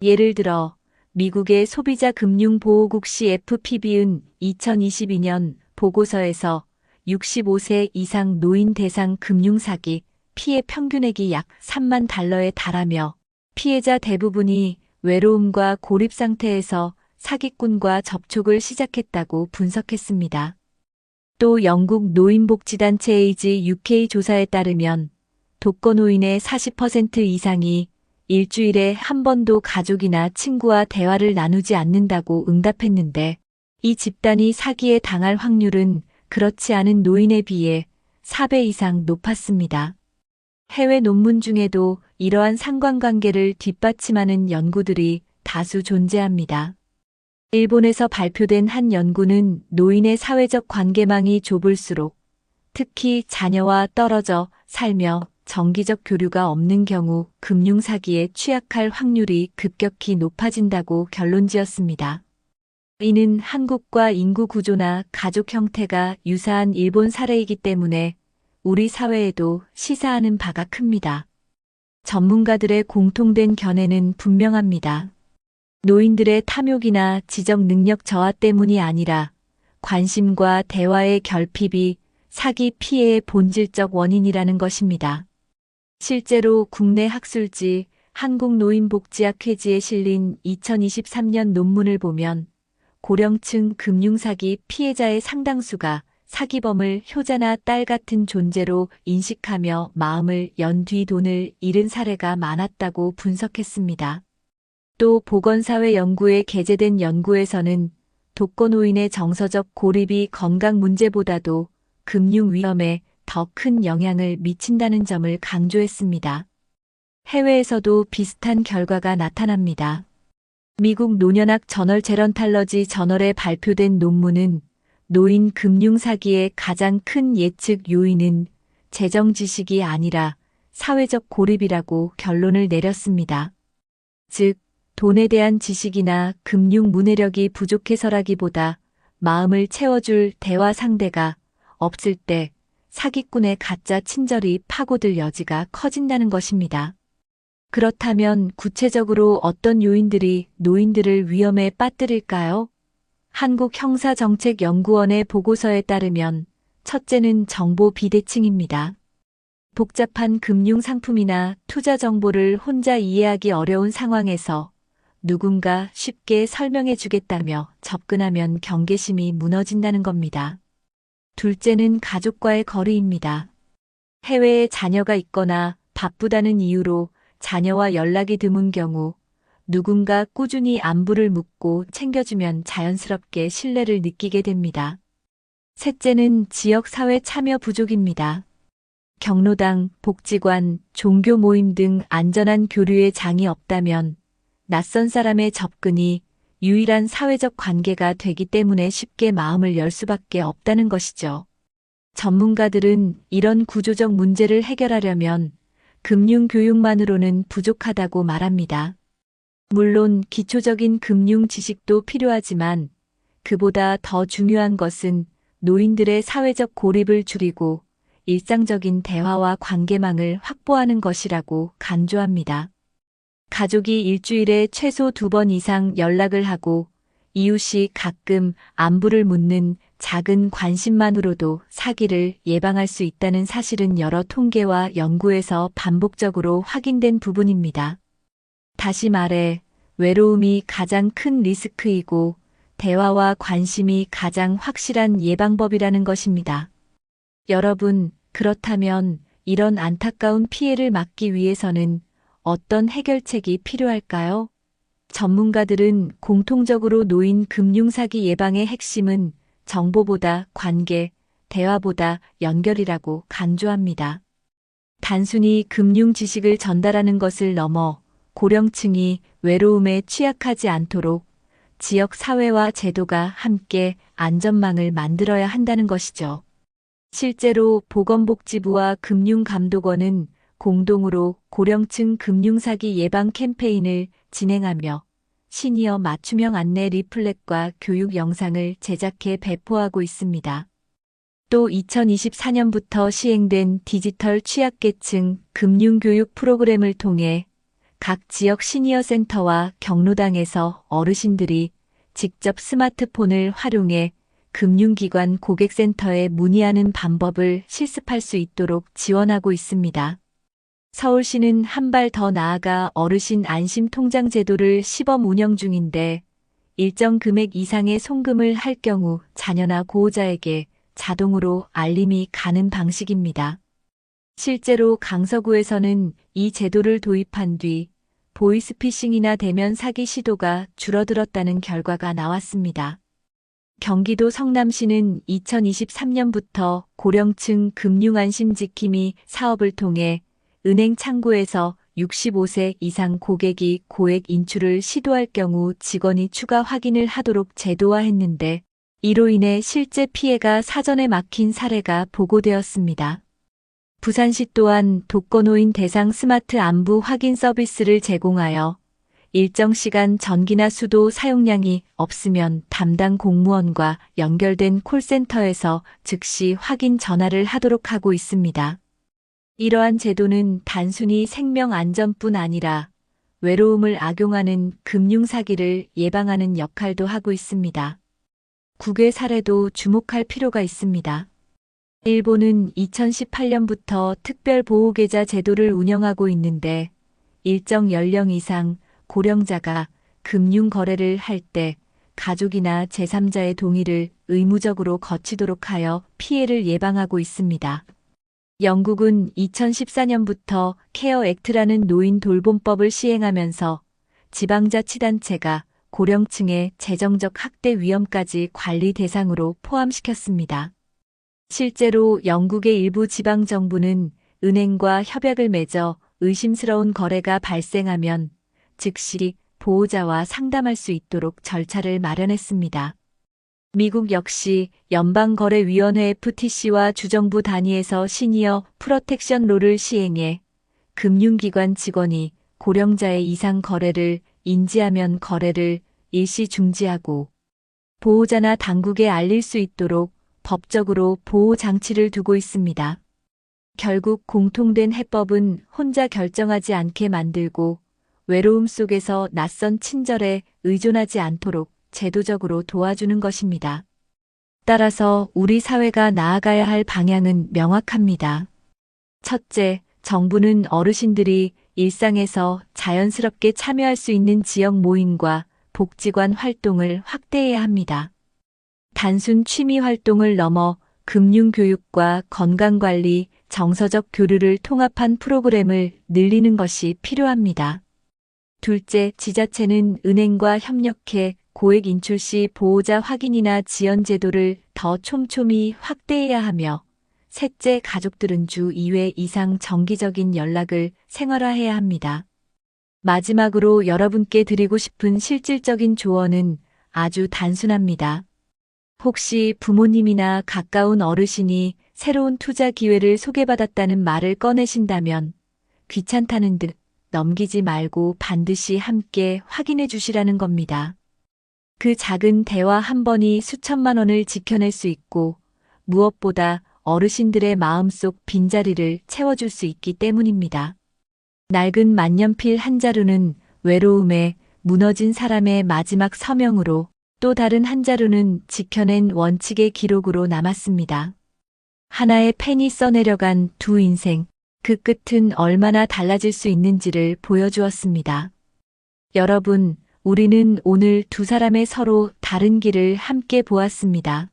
예를 들어 미국의 소비자금융보호국 CFPB은 2022년 보고서에서 65세 이상 노인 대상 금융사기 피해 평균액이 약 3만 달러에 달하며 피해자 대부분이 외로움과 고립 상태에서 사기꾼과 접촉을 시작했다고 분석했습니다. 또 영국 노인복지단체 에이지 UK 조사에 따르면 독거노인의 40% 이상이 일주일에 한 번도 가족이나 친구와 대화를 나누지 않는다고 응답했는데 이 집단이 사기에 당할 확률은 그렇지 않은 노인에 비해 4배 이상 높았습니다. 해외 논문 중에도 이러한 상관관계를 뒷받침하는 연구들이 다수 존재합니다. 일본에서 발표된 한 연구는 노인의 사회적 관계망이 좁을수록 특히 자녀와 떨어져 살며 정기적 교류가 없는 경우 금융사기에 취약할 확률이 급격히 높아진다고 결론지었습니다. 이는 한국과 인구 구조나 가족 형태가 유사한 일본 사례이기 때문에 우리 사회에도 시사하는 바가 큽니다. 전문가들의 공통된 견해는 분명합니다. 노인들의 탐욕이나 지적 능력 저하 때문이 아니라 관심과 대화의 결핍이 사기 피해의 본질적 원인이라는 것입니다. 실제로 국내 학술지 한국노인복지학회지에 실린 2023년 논문을 보면 고령층 금융사기 피해자의 상당수가 사기범을 효자나 딸 같은 존재로 인식하며 마음을 연 뒤 돈을 잃은 사례가 많았다고 분석했습니다. 또 보건사회 연구에 게재된 연구에서는 독거노인의 정서적 고립이 건강 문제보다도 금융 위험에 더 큰 영향을 미친다는 점을 강조했습니다. 해외에서도 비슷한 결과가 나타납니다. 미국 노년학 저널 제런탈러지 저널에 발표된 논문은 노인 금융 사기의 가장 큰 예측 요인은 재정 지식이 아니라 사회적 고립이라고 결론을 내렸습니다. 즉, 돈에 대한 지식이나 금융 문해력이 부족해서라기보다 마음을 채워줄 대화 상대가 없을 때 사기꾼의 가짜 친절이 파고들 여지가 커진다는 것입니다. 그렇다면 구체적으로 어떤 요인들이 노인들을 위험에 빠뜨릴까요? 한국형사정책연구원의 보고서에 따르면 첫째는 정보 비대칭입니다. 복잡한 금융상품이나 투자 정보를 혼자 이해하기 어려운 상황에서 누군가 쉽게 설명해 주겠다며 접근하면 경계심이 무너진다는 겁니다. 둘째는 가족과의 거리입니다. 해외에 자녀가 있거나 바쁘다는 이유로 자녀와 연락이 드문 경우 누군가 꾸준히 안부를 묻고 챙겨주면 자연스럽게 신뢰를 느끼게 됩니다. 셋째는 지역사회 참여 부족입니다. 경로당, 복지관, 종교 모임 등 안전한 교류의 장이 없다면 낯선 사람의 접근이 유일한 사회적 관계가 되기 때문에 쉽게 마음을 열 수밖에 없다는 것이죠. 전문가들은 이런 구조적 문제를 해결하려면 금융교육만으로는 부족하다고 말합니다. 물론 기초적인 금융 지식도 필요하지만 그보다 더 중요한 것은 노인들의 사회적 고립을 줄이고 일상적인 대화와 관계망을 확보하는 것이라고 간주합니다. 가족이 일주일에 최소 2번 이상 연락을 하고 이웃이 가끔 안부를 묻는 작은 관심만으로도 사기를 예방할 수 있다는 사실은 여러 통계와 연구에서 반복적으로 확인된 부분입니다. 다시 말해, 외로움이 가장 큰 리스크이고 대화와 관심이 가장 확실한 예방법이라는 것입니다. 여러분, 그렇다면 이런 안타까운 피해를 막기 위해서는 어떤 해결책이 필요할까요? 전문가들은 공통적으로 노인 금융사기 예방의 핵심은 정보보다 관계, 대화보다 연결이라고 간주합니다. 단순히 금융 지식을 전달하는 것을 넘어 고령층이 외로움에 취약하지 않도록 지역 사회와 제도가 함께 안전망을 만들어야 한다는 것이죠. 실제로 보건복지부와 금융감독원은 공동으로 고령층 금융사기 예방 캠페인을 진행하며 시니어 맞춤형 안내 리플렛과 교육 영상을 제작해 배포하고 있습니다. 또 2024년부터 시행된 디지털 취약계층 금융교육 프로그램을 통해 각 지역 시니어 센터와 경로당에서 어르신들이 직접 스마트폰을 활용해 금융기관 고객센터에 문의하는 방법을 실습할 수 있도록 지원하고 있습니다. 서울시는 한 발 더 나아가 어르신 안심 통장 제도를 시범 운영 중인데 일정 금액 이상의 송금을 할 경우 자녀나 고호자에게 자동으로 알림이 가는 방식입니다. 실제로 강서구에서는 이 제도를 도입한 뒤 보이스피싱이나 대면 사기 시도가 줄어들었다는 결과가 나왔습니다. 경기도 성남시는 2023년부터 고령층 금융안심지킴이 사업을 통해 은행 창구에서 65세 이상 고객이 고액 인출을 시도할 경우 직원이 추가 확인을 하도록 제도화했는데 이로 인해 실제 피해가 사전에 막힌 사례가 보고되었습니다. 부산시 또한 독거노인 대상 스마트 안부 확인 서비스를 제공하여 일정 시간 전기나 수도 사용량이 없으면 담당 공무원과 연결된 콜센터에서 즉시 확인 전화를 하도록 하고 있습니다. 이러한 제도는 단순히 생명 안전뿐 아니라 외로움을 악용하는 금융사기를 예방하는 역할도 하고 있습니다. 국외 사례도 주목할 필요가 있습니다. 일본은 2018년부터 특별보호계좌 제도를 운영하고 있는데 일정 연령 이상 고령자가 금융거래를 할 때 가족이나 제3자의 동의를 의무적으로 거치도록 하여 피해를 예방하고 있습니다. 영국은 2014년부터 케어 액트라는 노인 돌봄법을 시행하면서 지방자치단체가 고령층의 재정적 학대 위험까지 관리 대상으로 포함시켰습니다. 실제로 영국의 일부 지방정부는 은행과 협약을 맺어 의심스러운 거래가 발생하면 즉시 보호자와 상담할 수 있도록 절차를 마련했습니다. 미국 역시 연방거래위원회 FTC와 주정부 단위에서 시니어 프로텍션 롤을 시행해 금융기관 직원이 고령자의 이상 거래를 인지하면 거래를 일시 중지하고 보호자나 당국에 알릴 수 있도록 법적으로 보호 장치를 두고 있습니다. 결국 공통된 해법은 혼자 결정하지 않게 만들고 외로움 속에서 낯선 친절에 의존하지 않도록 제도적으로 도와주는 것입니다. 따라서 우리 사회가 나아가야 할 방향은 명확합니다. 첫째, 정부는 어르신들이 일상에서 자연스럽게 참여할 수 있는 지역 모임과 복지관 활동을 확대해야 합니다. 단순 취미 활동을 넘어 금융교육과 건강관리, 정서적 교류를 통합한 프로그램을 늘리는 것이 필요합니다. 둘째, 지자체는 은행과 협력해 고액 인출 시 보호자 확인이나 지연 제도를 더 촘촘히 확대해야 하며, 셋째, 가족들은 주 2회 이상 정기적인 연락을 생활화해야 합니다. 마지막으로 여러분께 드리고 싶은 실질적인 조언은 아주 단순합니다. 혹시 부모님이나 가까운 어르신이 새로운 투자 기회를 소개받았다는 말을 꺼내신다면 귀찮다는 듯 넘기지 말고 반드시 함께 확인해 주시라는 겁니다. 그 작은 대화 한 번이 수천만 원을 지켜낼 수 있고 무엇보다 어르신들의 마음속 빈자리를 채워줄 수 있기 때문입니다. 낡은 만년필 한 자루는 외로움에 무너진 사람의 마지막 서명으로, 또 다른 한 자루는 지켜낸 원칙의 기록으로 남았습니다. 하나의 펜이 써내려간 두 인생, 그 끝은 얼마나 달라질 수 있는지를 보여주었습니다. 여러분, 우리는 오늘 두 사람의 서로 다른 길을 함께 보았습니다.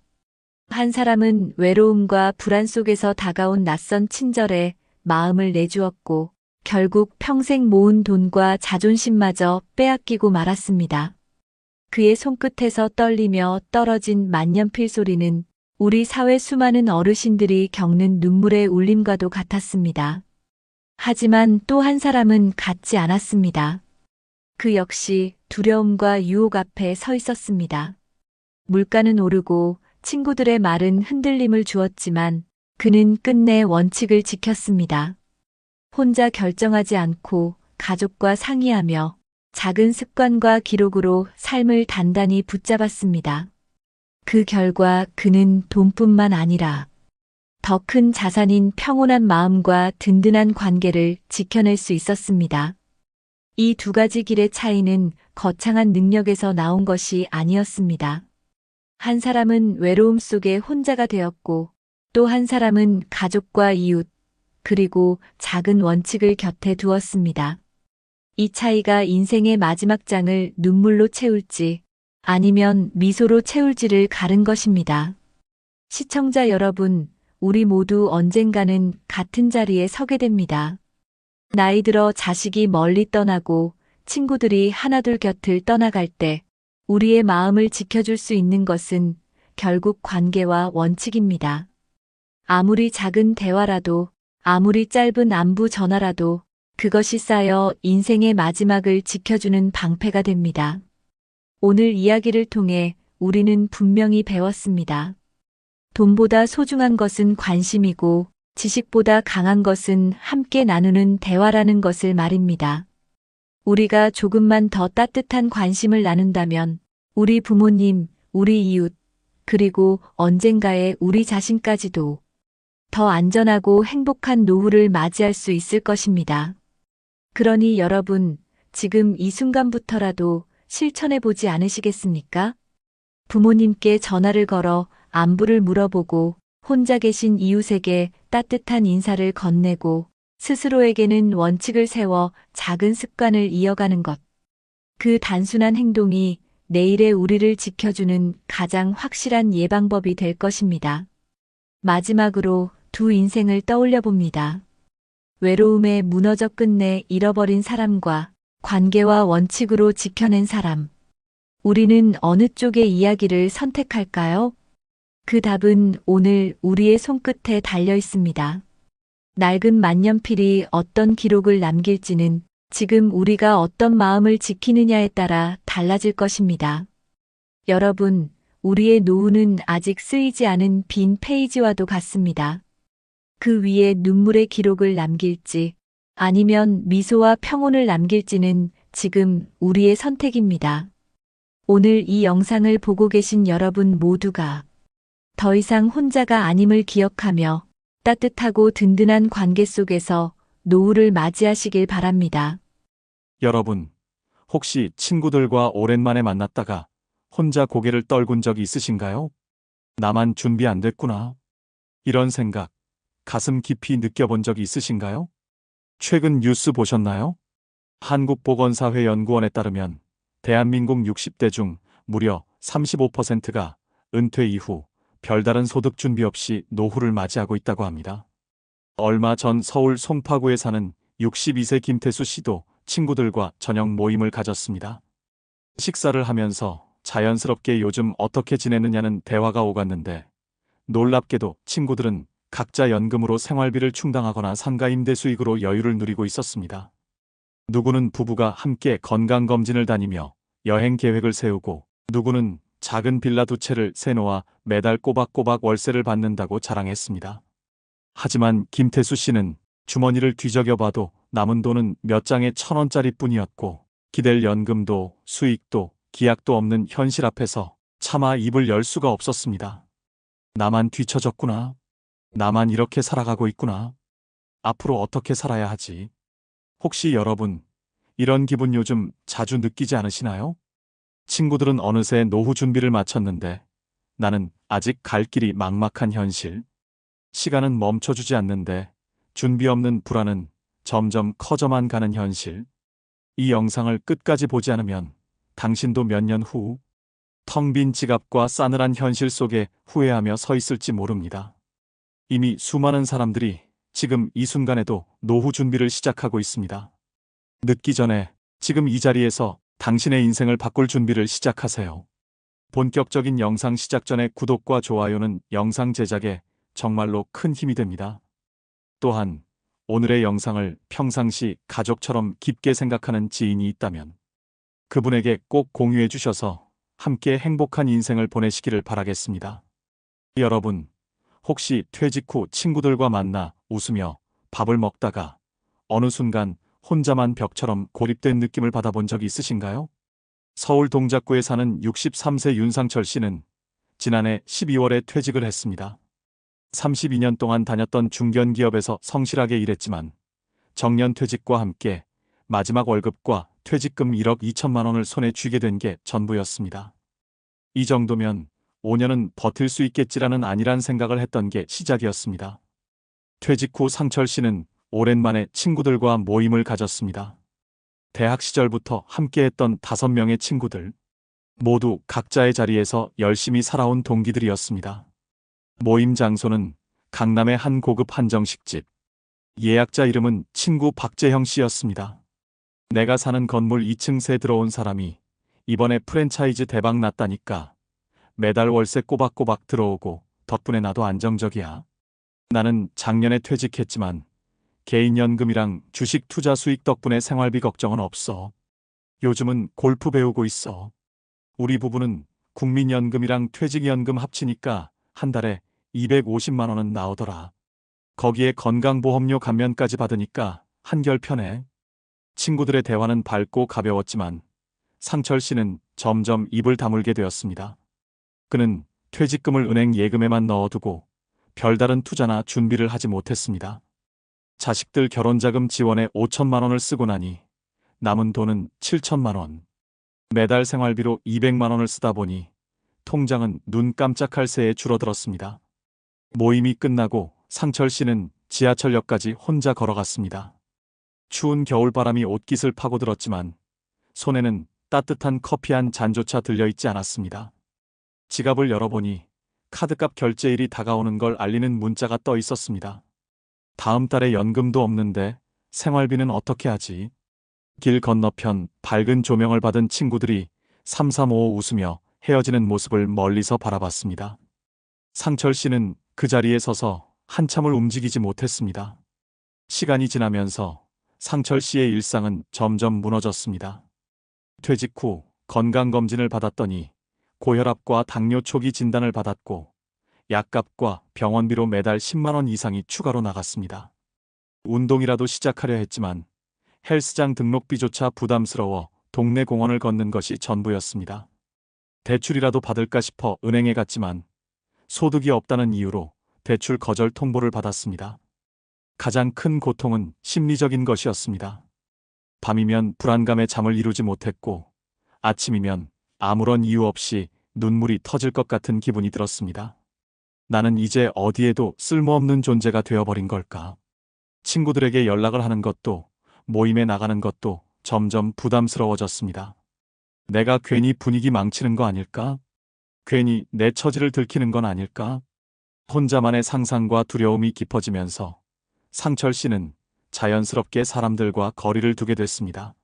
한 사람은 외로움과 불안 속에서 다가온 낯선 친절에 마음을 내주었고, 결국 평생 모은 돈과 자존심마저 빼앗기고 말았습니다. 그의 손끝에서 떨리며 떨어진 만년필 소리는 우리 사회 수많은 어르신들이 겪는 눈물의 울림과도 같았습니다. 하지만 또 한 사람은 같지 않았습니다. 그 역시 두려움과 유혹 앞에 서 있었습니다. 물가는 오르고 친구들의 말은 흔들림을 주었지만 그는 끝내 원칙을 지켰습니다. 혼자 결정하지 않고 가족과 상의하며 작은 습관과 기록으로 삶을 단단히 붙잡았습니다. 그 결과 그는 돈뿐만 아니라 더 큰 자산인 평온한 마음과 든든한 관계를 지켜낼 수 있었습니다. 이 두 가지 길의 차이는 거창한 능력에서 나온 것이 아니었습니다. 한 사람은 외로움 속에 혼자가 되었고, 또 한 사람은 가족과 이웃, 그리고 작은 원칙을 곁에 두었습니다. 이 차이가 인생의 마지막 장을 눈물로 채울지 아니면 미소로 채울지를 가른 것입니다. 시청자 여러분, 우리 모두 언젠가는 같은 자리에 서게 됩니다. 나이 들어 자식이 멀리 떠나고 친구들이 하나둘 곁을 떠나갈 때 우리의 마음을 지켜줄 수 있는 것은 결국 관계와 원칙입니다. 아무리 작은 대화라도, 아무리 짧은 안부 전화라도 그것이 쌓여 인생의 마지막을 지켜주는 방패가 됩니다. 오늘 이야기를 통해 우리는 분명히 배웠습니다. 돈보다 소중한 것은 관심이고 지식보다 강한 것은 함께 나누는 대화라는 것을 말입니다. 우리가 조금만 더 따뜻한 관심을 나눈다면 우리 부모님, 우리 이웃, 그리고 언젠가의 우리 자신까지도 더 안전하고 행복한 노후를 맞이할 수 있을 것입니다. 그러니 여러분, 지금 이 순간부터라도 실천해보지 않으시겠습니까? 부모님께 전화를 걸어 안부를 물어보고 혼자 계신 이웃에게 따뜻한 인사를 건네고 스스로에게는 원칙을 세워 작은 습관을 이어가는 것. 그 단순한 행동이 내일의 우리를 지켜주는 가장 확실한 예방법이 될 것입니다. 마지막으로 두 인생을 떠올려 봅니다. 외로움에 무너져 끝내 잃어버린 사람과 관계와 원칙으로 지켜낸 사람. 우리는 어느 쪽의 이야기를 선택할까요? 그 답은 오늘 우리의 손끝에 달려 있습니다. 낡은 만년필이 어떤 기록을 남길지는 지금 우리가 어떤 마음을 지키느냐에 따라 달라질 것입니다. 여러분, 우리의 노후는 아직 쓰이지 않은 빈 페이지와도 같습니다. 그 위에 눈물의 기록을 남길지 아니면 미소와 평온을 남길지는 지금 우리의 선택입니다. 오늘 이 영상을 보고 계신 여러분 모두가 더 이상 혼자가 아님을 기억하며 따뜻하고 든든한 관계 속에서 노후를 맞이하시길 바랍니다. 여러분, 혹시 친구들과 오랜만에 만났다가 혼자 고개를 떨군 적이 있으신가요? 나만 준비 안 됐구나. 이런 생각, 가슴 깊이 느껴본 적이 있으신가요? 최근 뉴스 보셨나요? 한국보건사회연구원에 따르면 대한민국 60대 중 무려 35%가 은퇴 이후 별다른 소득 준비 없이 노후를 맞이하고 있다고 합니다. 얼마 전 서울 송파구에 사는 62세 김태수 씨도 친구들과 저녁 모임을 가졌습니다. 식사를 하면서 자연스럽게 요즘 어떻게 지내느냐는 대화가 오갔는데 놀랍게도 친구들은 각자 연금으로 생활비를 충당하거나 상가 임대 수익으로 여유를 누리고 있었습니다. 누구는 부부가 함께 건강검진을 다니며 여행 계획을 세우고 누구는 작은 빌라 2채를 세놓아 매달 꼬박꼬박 월세를 받는다고 자랑했습니다. 하지만 김태수 씨는 주머니를 뒤적여봐도 남은 돈은 몇 장에 1,000원짜리 뿐이었고 기댈 연금도 수익도 기약도 없는 현실 앞에서 차마 입을 열 수가 없었습니다. 나만 뒤처졌구나. 나만 이렇게 살아가고 있구나. 앞으로 어떻게 살아야 하지? 혹시 여러분, 이런 기분 요즘 자주 느끼지 않으시나요? 친구들은 어느새 노후 준비를 마쳤는데 나는 아직 갈 길이 막막한 현실. 시간은 멈춰주지 않는데 준비 없는 불안은 점점 커져만 가는 현실. 이 영상을 끝까지 보지 않으면 당신도 몇 년 후 텅 빈 지갑과 싸늘한 현실 속에 후회하며 서 있을지 모릅니다. 이미 수많은 사람들이 지금 이 순간에도 노후 준비를 시작하고 있습니다. 늦기 전에 지금 이 자리에서 당신의 인생을 바꿀 준비를 시작하세요. 본격적인 영상 시작 전에 구독과 좋아요는 영상 제작에 정말로 큰 힘이 됩니다. 또한 오늘의 영상을 평상시 가족처럼 깊게 생각하는 지인이 있다면 그분에게 꼭 공유해 주셔서 함께 행복한 인생을 보내시기를 바라겠습니다. 여러분, 혹시 퇴직 후 친구들과 만나 웃으며 밥을 먹다가 어느 순간 혼자만 벽처럼 고립된 느낌을 받아본 적이 있으신가요? 서울 동작구에 사는 63세 윤상철 씨는 지난해 12월에 퇴직을 했습니다. 32년 동안 다녔던 중견기업에서 성실하게 일했지만 정년 퇴직과 함께 마지막 월급과 퇴직금 1억 2천만 원을 손에 쥐게 된 게 전부였습니다. 이 정도면 5년은 버틸 수 있겠지라는 안일한 생각을 했던 게 시작이었습니다. 퇴직 후 상철 씨는 오랜만에 친구들과 모임을 가졌습니다. 대학 시절부터 함께했던 5명의 친구들, 모두 각자의 자리에서 열심히 살아온 동기들이었습니다. 모임 장소는 강남의 한 고급 한정식집. 예약자 이름은 친구 박재형 씨였습니다. 내가 사는 건물 2층 새 들어온 사람이 이번에 프랜차이즈 대박 났다니까 매달 월세 꼬박꼬박 들어오고 덕분에 나도 안정적이야. 나는 작년에 퇴직했지만 개인연금이랑 주식 투자 수익 덕분에 생활비 걱정은 없어. 요즘은 골프 배우고 있어. 우리 부부는 국민연금이랑 퇴직연금 합치니까 한 달에 250만 원은 나오더라. 거기에 건강보험료 감면까지 받으니까 한결 편해. 친구들의 대화는 밝고 가벼웠지만 상철 씨는 점점 입을 다물게 되었습니다. 그는 퇴직금을 은행 예금에만 넣어두고 별다른 투자나 준비를 하지 못했습니다. 자식들 결혼자금 지원에 5천만 원을 쓰고 나니 남은 돈은 7천만 원. 매달 생활비로 200만 원을 쓰다 보니 통장은 눈 깜짝할 새에 줄어들었습니다. 모임이 끝나고 상철 씨는 지하철역까지 혼자 걸어갔습니다. 추운 겨울바람이 옷깃을 파고들었지만 손에는 따뜻한 커피 한 잔조차 들려있지 않았습니다. 지갑을 열어보니 카드값 결제일이 다가오는 걸 알리는 문자가 떠 있었습니다. 다음 달에 연금도 없는데 생활비는 어떻게 하지? 길 건너편 밝은 조명을 받은 친구들이 삼삼오오 웃으며 헤어지는 모습을 멀리서 바라봤습니다. 상철 씨는 그 자리에 서서 한참을 움직이지 못했습니다. 시간이 지나면서 상철 씨의 일상은 점점 무너졌습니다. 퇴직 후 건강검진을 받았더니 고혈압과 당뇨 초기 진단을 받았고 약값과 병원비로 매달 10만 원 이상이 추가로 나갔습니다. 운동이라도 시작하려 했지만 헬스장 등록비조차 부담스러워 동네 공원을 걷는 것이 전부였습니다. 대출이라도 받을까 싶어 은행에 갔지만 소득이 없다는 이유로 대출 거절 통보를 받았습니다. 가장 큰 고통은 심리적인 것이었습니다. 밤이면 불안감에 잠을 이루지 못했고 아침이면 아무런 이유 없이 눈물이 터질 것 같은 기분이 들었습니다. 나는 이제 어디에도 쓸모없는 존재가 되어버린 걸까? 친구들에게 연락을 하는 것도 모임에 나가는 것도 점점 부담스러워졌습니다. 내가 괜히 분위기 망치는 거 아닐까? 괜히 내 처지를 들키는 건 아닐까? 혼자만의 상상과 두려움이 깊어지면서 상철 씨는 자연스럽게 사람들과 거리를 두게 됐습니다.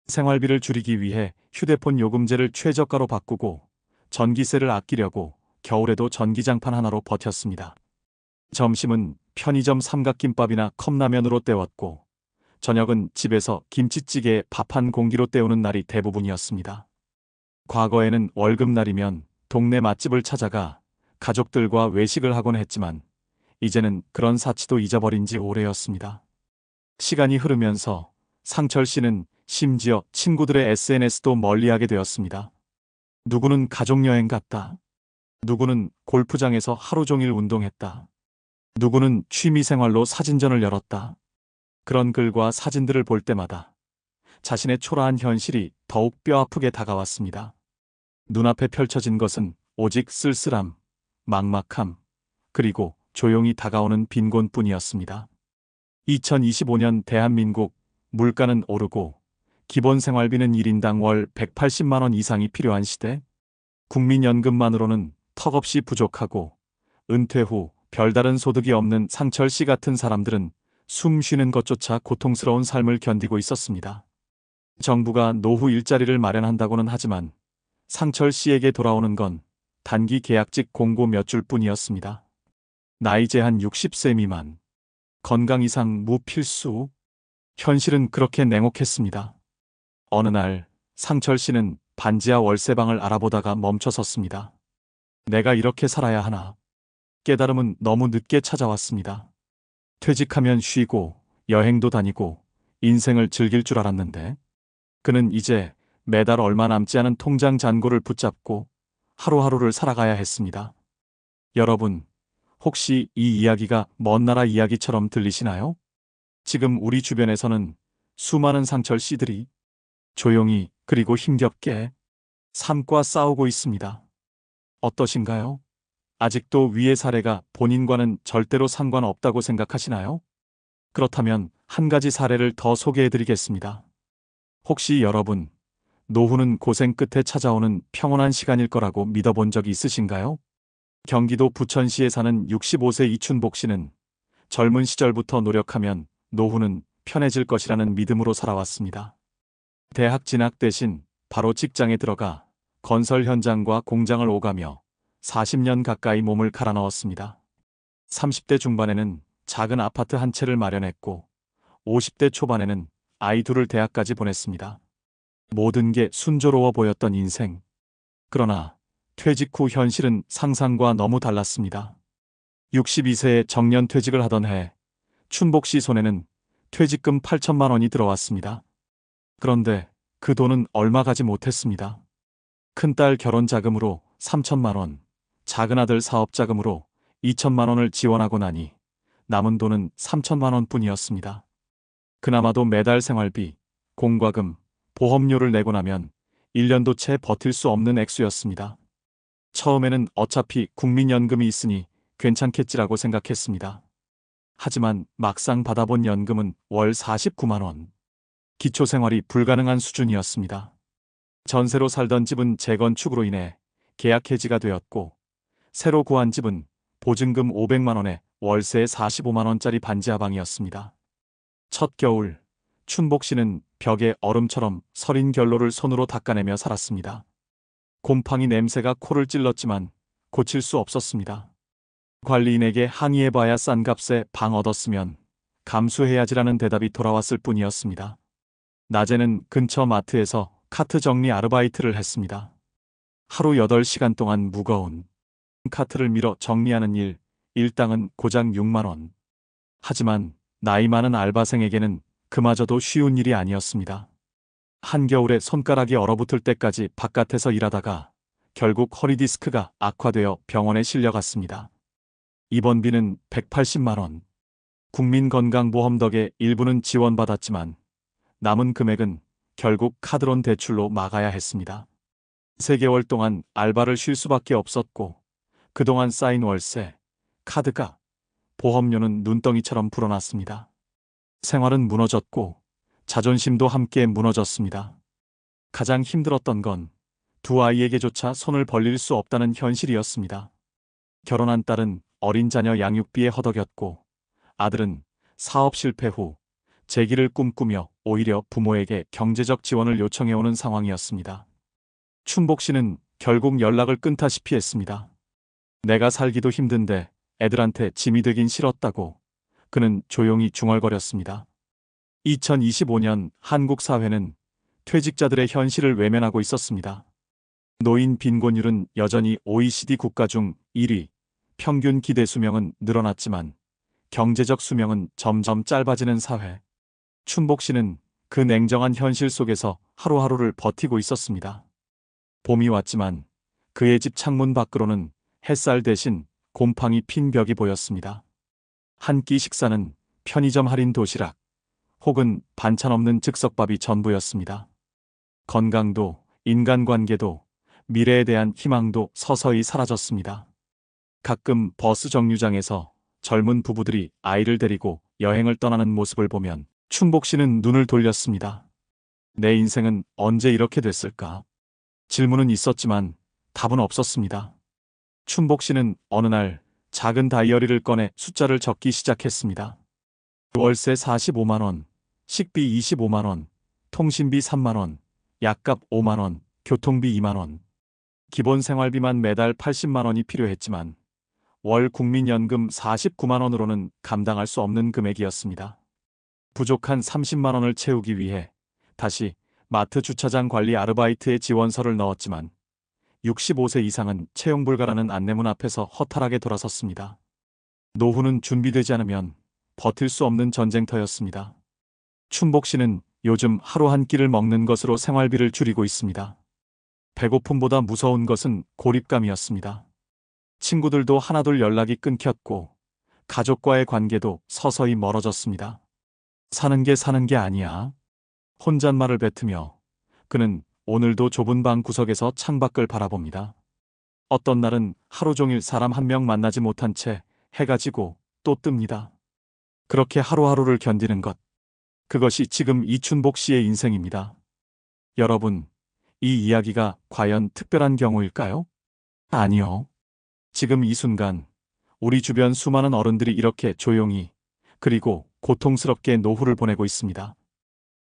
생활비를 줄이기 위해 휴대폰 요금제를 최저가로 바꾸고 전기세를 아끼려고 겨울에도 전기장판 하나로 버텼습니다. 점심은 편의점 삼각김밥이나 컵라면으로 때웠고 저녁은 집에서 김치찌개에 밥 한 공기로 때우는 날이 대부분이었습니다. 과거에는 월급날이면 동네 맛집을 찾아가 가족들과 외식을 하곤 했지만 이제는 그런 사치도 잊어버린 지 오래였습니다. 시간이 흐르면서 상철 씨는 심지어 친구들의 SNS도 멀리하게 되었습니다. 누구는 가족여행 갔다. 누구는 골프장에서 하루 종일 운동했다. 누구는 취미생활로 사진전을 열었다. 그런 글과 사진들을 볼 때마다 자신의 초라한 현실이 더욱 뼈아프게 다가왔습니다. 눈앞에 펼쳐진 것은 오직 쓸쓸함, 막막함, 그리고 조용히 다가오는 빈곤뿐이었습니다. 2025년 대한민국 물가는 오르고 기본 생활비는 1인당 월 180만 원 이상이 필요한 시대, 국민연금만으로는 턱없이 부족하고 은퇴 후 별다른 소득이 없는 상철 씨 같은 사람들은 숨 쉬는 것조차 고통스러운 삶을 견디고 있었습니다. 정부가 노후 일자리를 마련한다고는 하지만 상철 씨에게 돌아오는 건 단기 계약직 공고 몇 줄 뿐이었습니다. 나이 제한 60세 미만, 건강 이상 무필수. 현실은 그렇게 냉혹했습니다. 어느 날 상철 씨는 반지하 월세방을 알아보다가 멈춰섰습니다. 내가 이렇게 살아야 하나? 깨달음은 너무 늦게 찾아왔습니다. 퇴직하면 쉬고 여행도 다니고 인생을 즐길 줄 알았는데 그는 이제 매달 얼마 남지 않은 통장 잔고를 붙잡고 하루하루를 살아가야 했습니다. 여러분, 혹시 이 이야기가 먼 나라 이야기처럼 들리시나요? 지금 우리 주변에서는 수많은 상철 씨들이 조용히 그리고 힘겹게 삶과 싸우고 있습니다. 어떠신가요? 아직도 위의 사례가 본인과는 절대로 상관없다고 생각하시나요? 그렇다면 한 가지 사례를 더 소개해드리겠습니다. 혹시 여러분, 노후는 고생 끝에 찾아오는 평온한 시간일 거라고 믿어본 적이 있으신가요? 경기도 부천시에 사는 65세 이춘복 씨는 젊은 시절부터 노력하면 노후는 편해질 것이라는 믿음으로 살아왔습니다. 대학 진학 대신 바로 직장에 들어가 건설 현장과 공장을 오가며 40년 가까이 몸을 갈아 넣었습니다. 30대 중반에는 작은 아파트 한 채를 마련했고 50대 초반에는 아이 둘을 대학까지 보냈습니다. 모든 게 순조로워 보였던 인생. 그러나 퇴직 후 현실은 상상과 너무 달랐습니다. 62세에 정년 퇴직을 하던 해 춘복 씨 손에는 퇴직금 8천만 원이 들어왔습니다. 그런데 그 돈은 얼마 가지 못했습니다. 큰딸 결혼 자금으로 3천만 원, 작은아들 사업 자금으로 2천만 원을 지원하고 나니 남은 돈은 3천만 원뿐이었습니다. 그나마도 매달 생활비, 공과금, 보험료를 내고 나면 1년도 채 버틸 수 없는 액수였습니다. 처음에는 어차피 국민연금이 있으니 괜찮겠지라고 생각했습니다. 하지만 막상 받아본 연금은 월 49만 원. 기초생활이 불가능한 수준이었습니다. 전세로 살던 집은 재건축으로 인해 계약 해지가 되었고 새로 구한 집은 보증금 500만 원에 월세 45만 원짜리 반지하방이었습니다. 첫 겨울, 춘복 씨는 벽에 얼음처럼 서린 결로를 손으로 닦아내며 살았습니다. 곰팡이 냄새가 코를 찔렀지만 고칠 수 없었습니다. 관리인에게 항의해봐야 싼 값에 방 얻었으면 감수해야지라는 대답이 돌아왔을 뿐이었습니다. 낮에는 근처 마트에서 카트 정리 아르바이트를 했습니다. 하루 8시간 동안 무거운 카트를 밀어 정리하는 일, 일당은 고작 6만 원. 하지만 나이 많은 알바생에게는 그마저도 쉬운 일이 아니었습니다. 한겨울에 손가락이 얼어붙을 때까지 바깥에서 일하다가 결국 허리 디스크가 악화되어 병원에 실려갔습니다. 입원비는 180만 원. 국민건강보험 덕에 일부는 지원받았지만 남은 금액은 결국 카드론 대출로 막아야 했습니다. 3개월 동안 알바를 쉴 수밖에 없었고 그동안 쌓인 월세, 카드가, 보험료는 눈덩이처럼 불어났습니다. 생활은 무너졌고 자존심도 함께 무너졌습니다. 가장 힘들었던 건 두 아이에게조차 손을 벌릴 수 없다는 현실이었습니다. 결혼한 딸은 어린 자녀 양육비에 허덕였고 아들은 사업 실패 후 재기를 꿈꾸며 오히려 부모에게 경제적 지원을 요청해오는 상황이었습니다. 춘복 씨는 결국 연락을 끊다시피 했습니다. 내가 살기도 힘든데 애들한테 짐이 되긴 싫었다고 그는 조용히 중얼거렸습니다. 2025년 한국 사회는 퇴직자들의 현실을 외면하고 있었습니다. 노인 빈곤율은 여전히 OECD 국가 중 1위, 평균 기대 수명은 늘어났지만 경제적 수명은 점점 짧아지는 사회. 춘복 씨는 그 냉정한 현실 속에서 하루하루를 버티고 있었습니다. 봄이 왔지만 그의 집 창문 밖으로는 햇살 대신 곰팡이 핀 벽이 보였습니다. 한 끼 식사는 편의점 할인 도시락 혹은 반찬 없는 즉석밥이 전부였습니다. 건강도, 인간관계도, 미래에 대한 희망도 서서히 사라졌습니다. 가끔 버스 정류장에서 젊은 부부들이 아이를 데리고 여행을 떠나는 모습을 보면 춘복 씨는 눈을 돌렸습니다. 내 인생은 언제 이렇게 됐을까? 질문은 있었지만 답은 없었습니다. 춘복 씨는 어느 날 작은 다이어리를 꺼내 숫자를 적기 시작했습니다. 월세 45만 원, 식비 25만 원, 통신비 3만 원, 약값 5만 원, 교통비 2만 원. 기본 생활비만 매달 80만 원이 필요했지만 월 국민연금 49만 원으로는 감당할 수 없는 금액이었습니다. 부족한 30만 원을 채우기 위해 다시 마트 주차장 관리 아르바이트에 지원서를 넣었지만 65세 이상은 채용 불가라는 안내문 앞에서 허탈하게 돌아섰습니다. 노후는 준비되지 않으면 버틸 수 없는 전쟁터였습니다. 춘복 씨는 요즘 하루 한 끼를 먹는 것으로 생활비를 줄이고 있습니다. 배고픔보다 무서운 것은 고립감이었습니다. 친구들도 하나둘 연락이 끊겼고 가족과의 관계도 서서히 멀어졌습니다. 사는 게 아니야. 혼잣말을 뱉으며 그는 오늘도 좁은 방 구석에서 창밖을 바라봅니다. 어떤 날은 하루 종일 사람 한 명 만나지 못한 채 해가 지고 또 뜹니다. 그렇게 하루하루를 견디는 것. 그것이 지금 이춘복 씨의 인생입니다. 여러분, 이 이야기가 과연 특별한 경우일까요? 아니요. 지금 이 순간 우리 주변 수많은 어른들이 이렇게 조용히 그리고 고통스럽게 노후를 보내고 있습니다.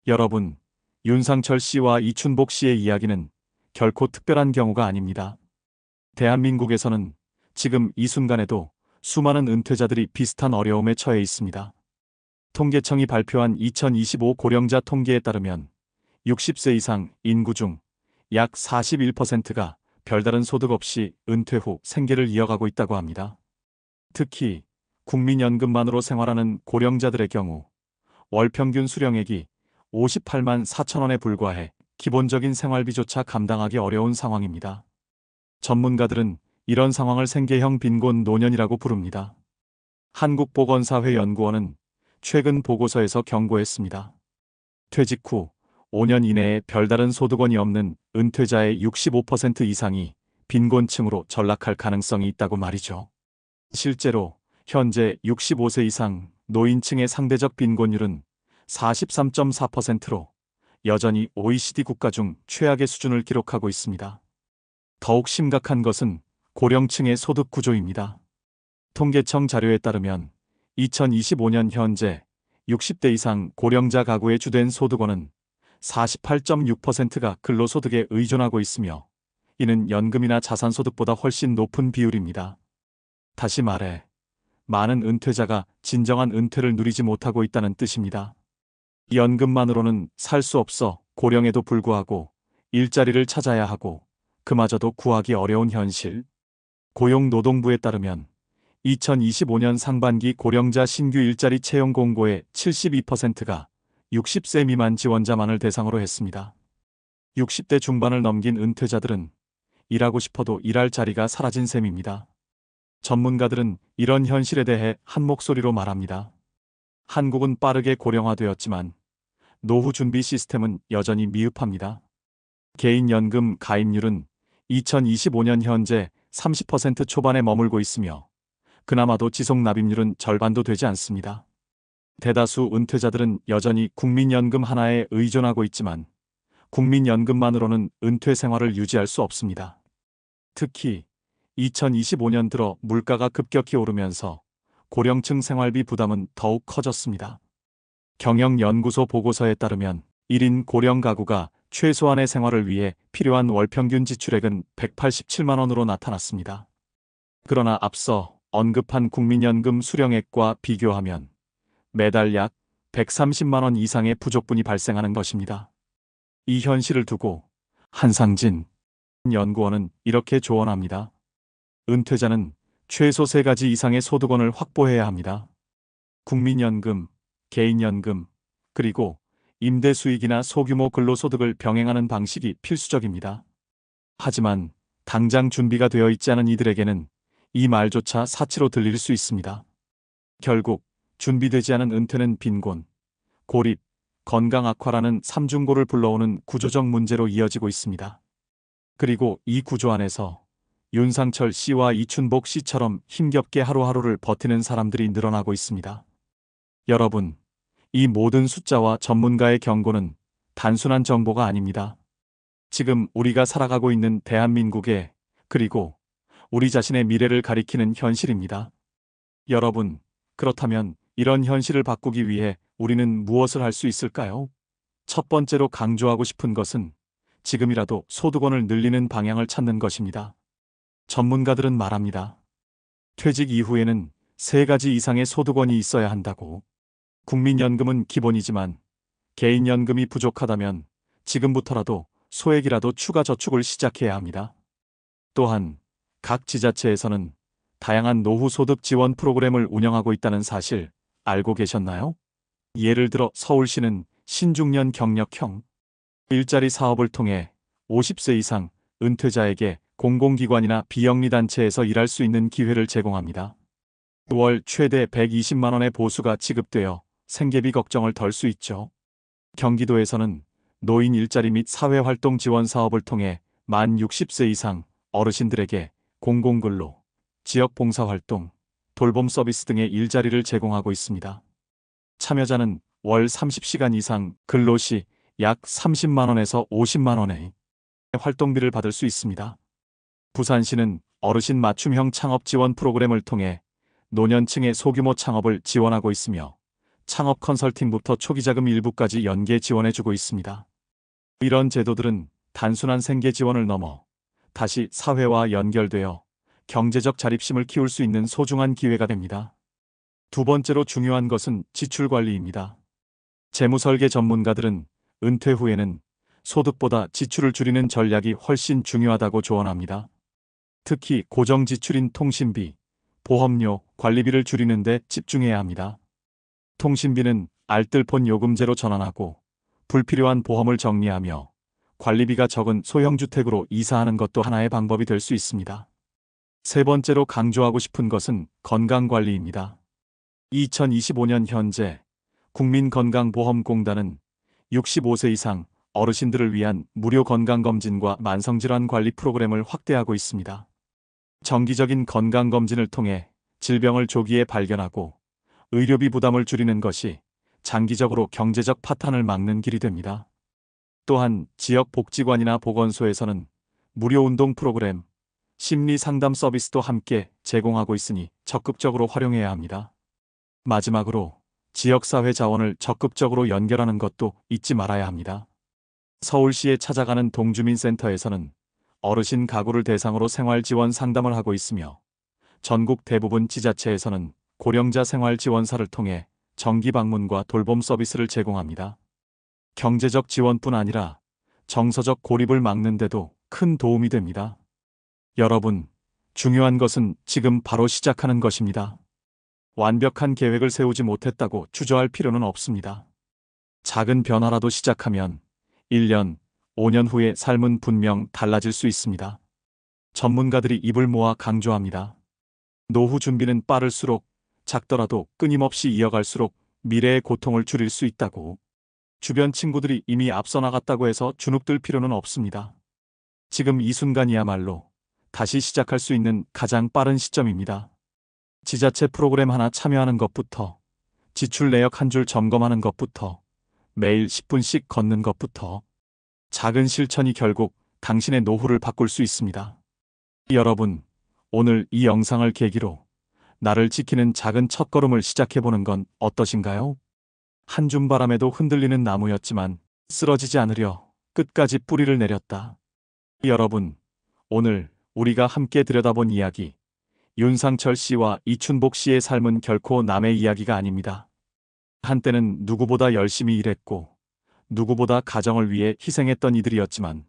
여러분, 윤상철 씨와 이춘복 씨의 이야기는 결코 특별한 경우가 아닙니다. 대한민국에서는 지금 이 순간에도 수많은 은퇴자들이 비슷한 어려움에 처해 있습니다. 통계청이 발표한 2025 고령자 통계에 따르면 60세 이상 인구 중 약 41%가 별다른 소득 없이 은퇴 후 생계를 이어가고 있다고 합니다. 특히 국민연금만으로 생활하는 고령자들의 경우 월 평균 수령액이 58만 4천 원에 불과해 기본적인 생활비조차 감당하기 어려운 상황입니다. 전문가들은 이런 상황을 생계형 빈곤 노년이라고 부릅니다. 한국보건사회연구원은 최근 보고서에서 경고했습니다. 퇴직 후 5년 이내에 별다른 소득원이 없는 은퇴자의 65% 이상이 빈곤층으로 전락할 가능성이 있다고 말이죠. 실제로 현재 65세 이상 노인층의 상대적 빈곤율은 43.4%로 여전히 OECD 국가 중 최악의 수준을 기록하고 있습니다. 더욱 심각한 것은 고령층의 소득 구조입니다. 통계청 자료에 따르면 2025년 현재 60대 이상 고령자 가구의 주된 소득원은 48.6%가 근로소득에 의존하고 있으며 이는 연금이나 자산소득보다 훨씬 높은 비율입니다. 다시 말해 많은 은퇴자가 진정한 은퇴를 누리지 못하고 있다는 뜻입니다. 연금만으로는 살 수 없어 고령에도 불구하고 일자리를 찾아야 하고 그마저도 구하기 어려운 현실. 고용노동부에 따르면 2025년 상반기 고령자 신규 일자리 채용 공고의 72%가 60세 미만 지원자만을 대상으로 했습니다. 60대 중반을 넘긴 은퇴자들은 일하고 싶어도 일할 자리가 사라진 셈입니다. 전문가들은 이런 현실에 대해 한 목소리로 말합니다. 한국은 빠르게 고령화되었지만 노후 준비 시스템은 여전히 미흡합니다. 개인연금 가입률은 2025년 현재 30% 초반에 머물고 있으며 그나마도 지속 납입률은 절반도 되지 않습니다. 대다수 은퇴자들은 여전히 국민연금 하나에 의존하고 있지만 국민연금만으로는 은퇴 생활을 유지할 수 없습니다. 특히 2025년 들어 물가가 급격히 오르면서 고령층 생활비 부담은 더욱 커졌습니다. 경영연구소 보고서에 따르면 1인 고령 가구가 최소한의 생활을 위해 필요한 월 평균 지출액은 187만 원으로 나타났습니다. 그러나 앞서 언급한 국민연금 수령액과 비교하면 매달 약 130만 원 이상의 부족분이 발생하는 것입니다. 이 현실을 두고 한상진 연구원은 이렇게 조언합니다. 은퇴자는 최소 3가지 이상의 소득원을 확보해야 합니다. 국민연금, 개인연금, 그리고 임대 수익이나 소규모 근로소득을 병행하는 방식이 필수적입니다. 하지만 당장 준비가 되어 있지 않은 이들에게는 이 말조차 사치로 들릴 수 있습니다. 결국 준비되지 않은 은퇴는 빈곤, 고립, 건강 악화라는 삼중고를 불러오는 구조적 문제로 이어지고 있습니다. 그리고 이 구조 안에서 윤상철 씨와 이춘복 씨처럼 힘겹게 하루하루를 버티는 사람들이 늘어나고 있습니다. 여러분, 이 모든 숫자와 전문가의 경고는 단순한 정보가 아닙니다. 지금 우리가 살아가고 있는 대한민국의 그리고 우리 자신의 미래를 가리키는 현실입니다. 여러분, 그렇다면 이런 현실을 바꾸기 위해 우리는 무엇을 할 수 있을까요? 첫 번째로 강조하고 싶은 것은 지금이라도 소득원을 늘리는 방향을 찾는 것입니다. 전문가들은 말합니다. 퇴직 이후에는 3가지 이상의 소득원이 있어야 한다고. 국민연금은 기본이지만 개인연금이 부족하다면 지금부터라도 소액이라도 추가 저축을 시작해야 합니다. 또한 각 지자체에서는 다양한 노후 소득 지원 프로그램을 운영하고 있다는 사실 알고 계셨나요? 예를 들어 서울시는 신중년 경력형 일자리 사업을 통해 50세 이상 은퇴자에게 공공기관이나 비영리단체에서 일할 수 있는 기회를 제공합니다. 월 최대 120만 원의 보수가 지급되어 생계비 걱정을 덜 수 있죠. 경기도에서는 노인 일자리 및 사회활동 지원 사업을 통해 만 60세 이상 어르신들에게 공공근로, 지역봉사활동, 돌봄 서비스 등의 일자리를 제공하고 있습니다. 참여자는 월 30시간 이상 근로 시 약 30만 원에서 50만 원의 활동비를 받을 수 있습니다. 부산시는 어르신 맞춤형 창업 지원 프로그램을 통해 노년층의 소규모 창업을 지원하고 있으며 창업 컨설팅부터 초기자금 일부까지 연계 지원해주고 있습니다. 이런 제도들은 단순한 생계 지원을 넘어 다시 사회와 연결되어 경제적 자립심을 키울 수 있는 소중한 기회가 됩니다. 두 번째로 중요한 것은 지출 관리입니다. 재무설계 전문가들은 은퇴 후에는 소득보다 지출을 줄이는 전략이 훨씬 중요하다고 조언합니다. 특히 고정 지출인 통신비, 보험료, 관리비를 줄이는 데 집중해야 합니다. 통신비는 알뜰폰 요금제로 전환하고 불필요한 보험을 정리하며 관리비가 적은 소형주택으로 이사하는 것도 하나의 방법이 될 수 있습니다. 세 번째로 강조하고 싶은 것은 건강관리입니다. 2025년 현재 국민건강보험공단은 65세 이상 어르신들을 위한 무료 건강검진과 만성질환 관리 프로그램을 확대하고 있습니다. 정기적인 건강검진을 통해 질병을 조기에 발견하고 의료비 부담을 줄이는 것이 장기적으로 경제적 파탄을 막는 길이 됩니다. 또한 지역 복지관이나 보건소에서는 무료 운동 프로그램, 심리 상담 서비스도 함께 제공하고 있으니 적극적으로 활용해야 합니다. 마지막으로 지역사회 자원을 적극적으로 연결하는 것도 잊지 말아야 합니다. 서울시에 찾아가는 동주민센터에서는 어르신 가구를 대상으로 생활 지원 상담을 하고 있으며 전국 대부분 지자체에서는 고령자 생활 지원사를 통해 정기 방문과 돌봄 서비스를 제공합니다. 경제적 지원뿐 아니라 정서적 고립을 막는 데도 큰 도움이 됩니다. 여러분, 중요한 것은 지금 바로 시작하는 것입니다. 완벽한 계획을 세우지 못했다고 주저할 필요는 없습니다. 작은 변화라도 시작하면 1년, 5년 후의 삶은 분명 달라질 수 있습니다. 전문가들이 입을 모아 강조합니다. 노후 준비는 빠를수록 작더라도 끊임없이 이어갈수록 미래의 고통을 줄일 수 있다고. 주변 친구들이 이미 앞서 나갔다고 해서 주눅들 필요는 없습니다. 지금 이 순간이야말로 다시 시작할 수 있는 가장 빠른 시점입니다. 지자체 프로그램 하나 참여하는 것부터, 지출 내역 한 줄 점검하는 것부터, 매일 10분씩 걷는 것부터, 작은 실천이 결국 당신의 노후를 바꿀 수 있습니다. 여러분, 오늘 이 영상을 계기로 나를 지키는 작은 첫걸음을 시작해보는 건 어떠신가요? 한 줌 바람에도 흔들리는 나무였지만 쓰러지지 않으려 끝까지 뿌리를 내렸다. 여러분, 오늘 우리가 함께 들여다본 이야기, 윤상철 씨와 이춘복 씨의 삶은 결코 남의 이야기가 아닙니다. 한때는 누구보다 열심히 일했고 누구보다 가정을 위해 희생했던 이들이었지만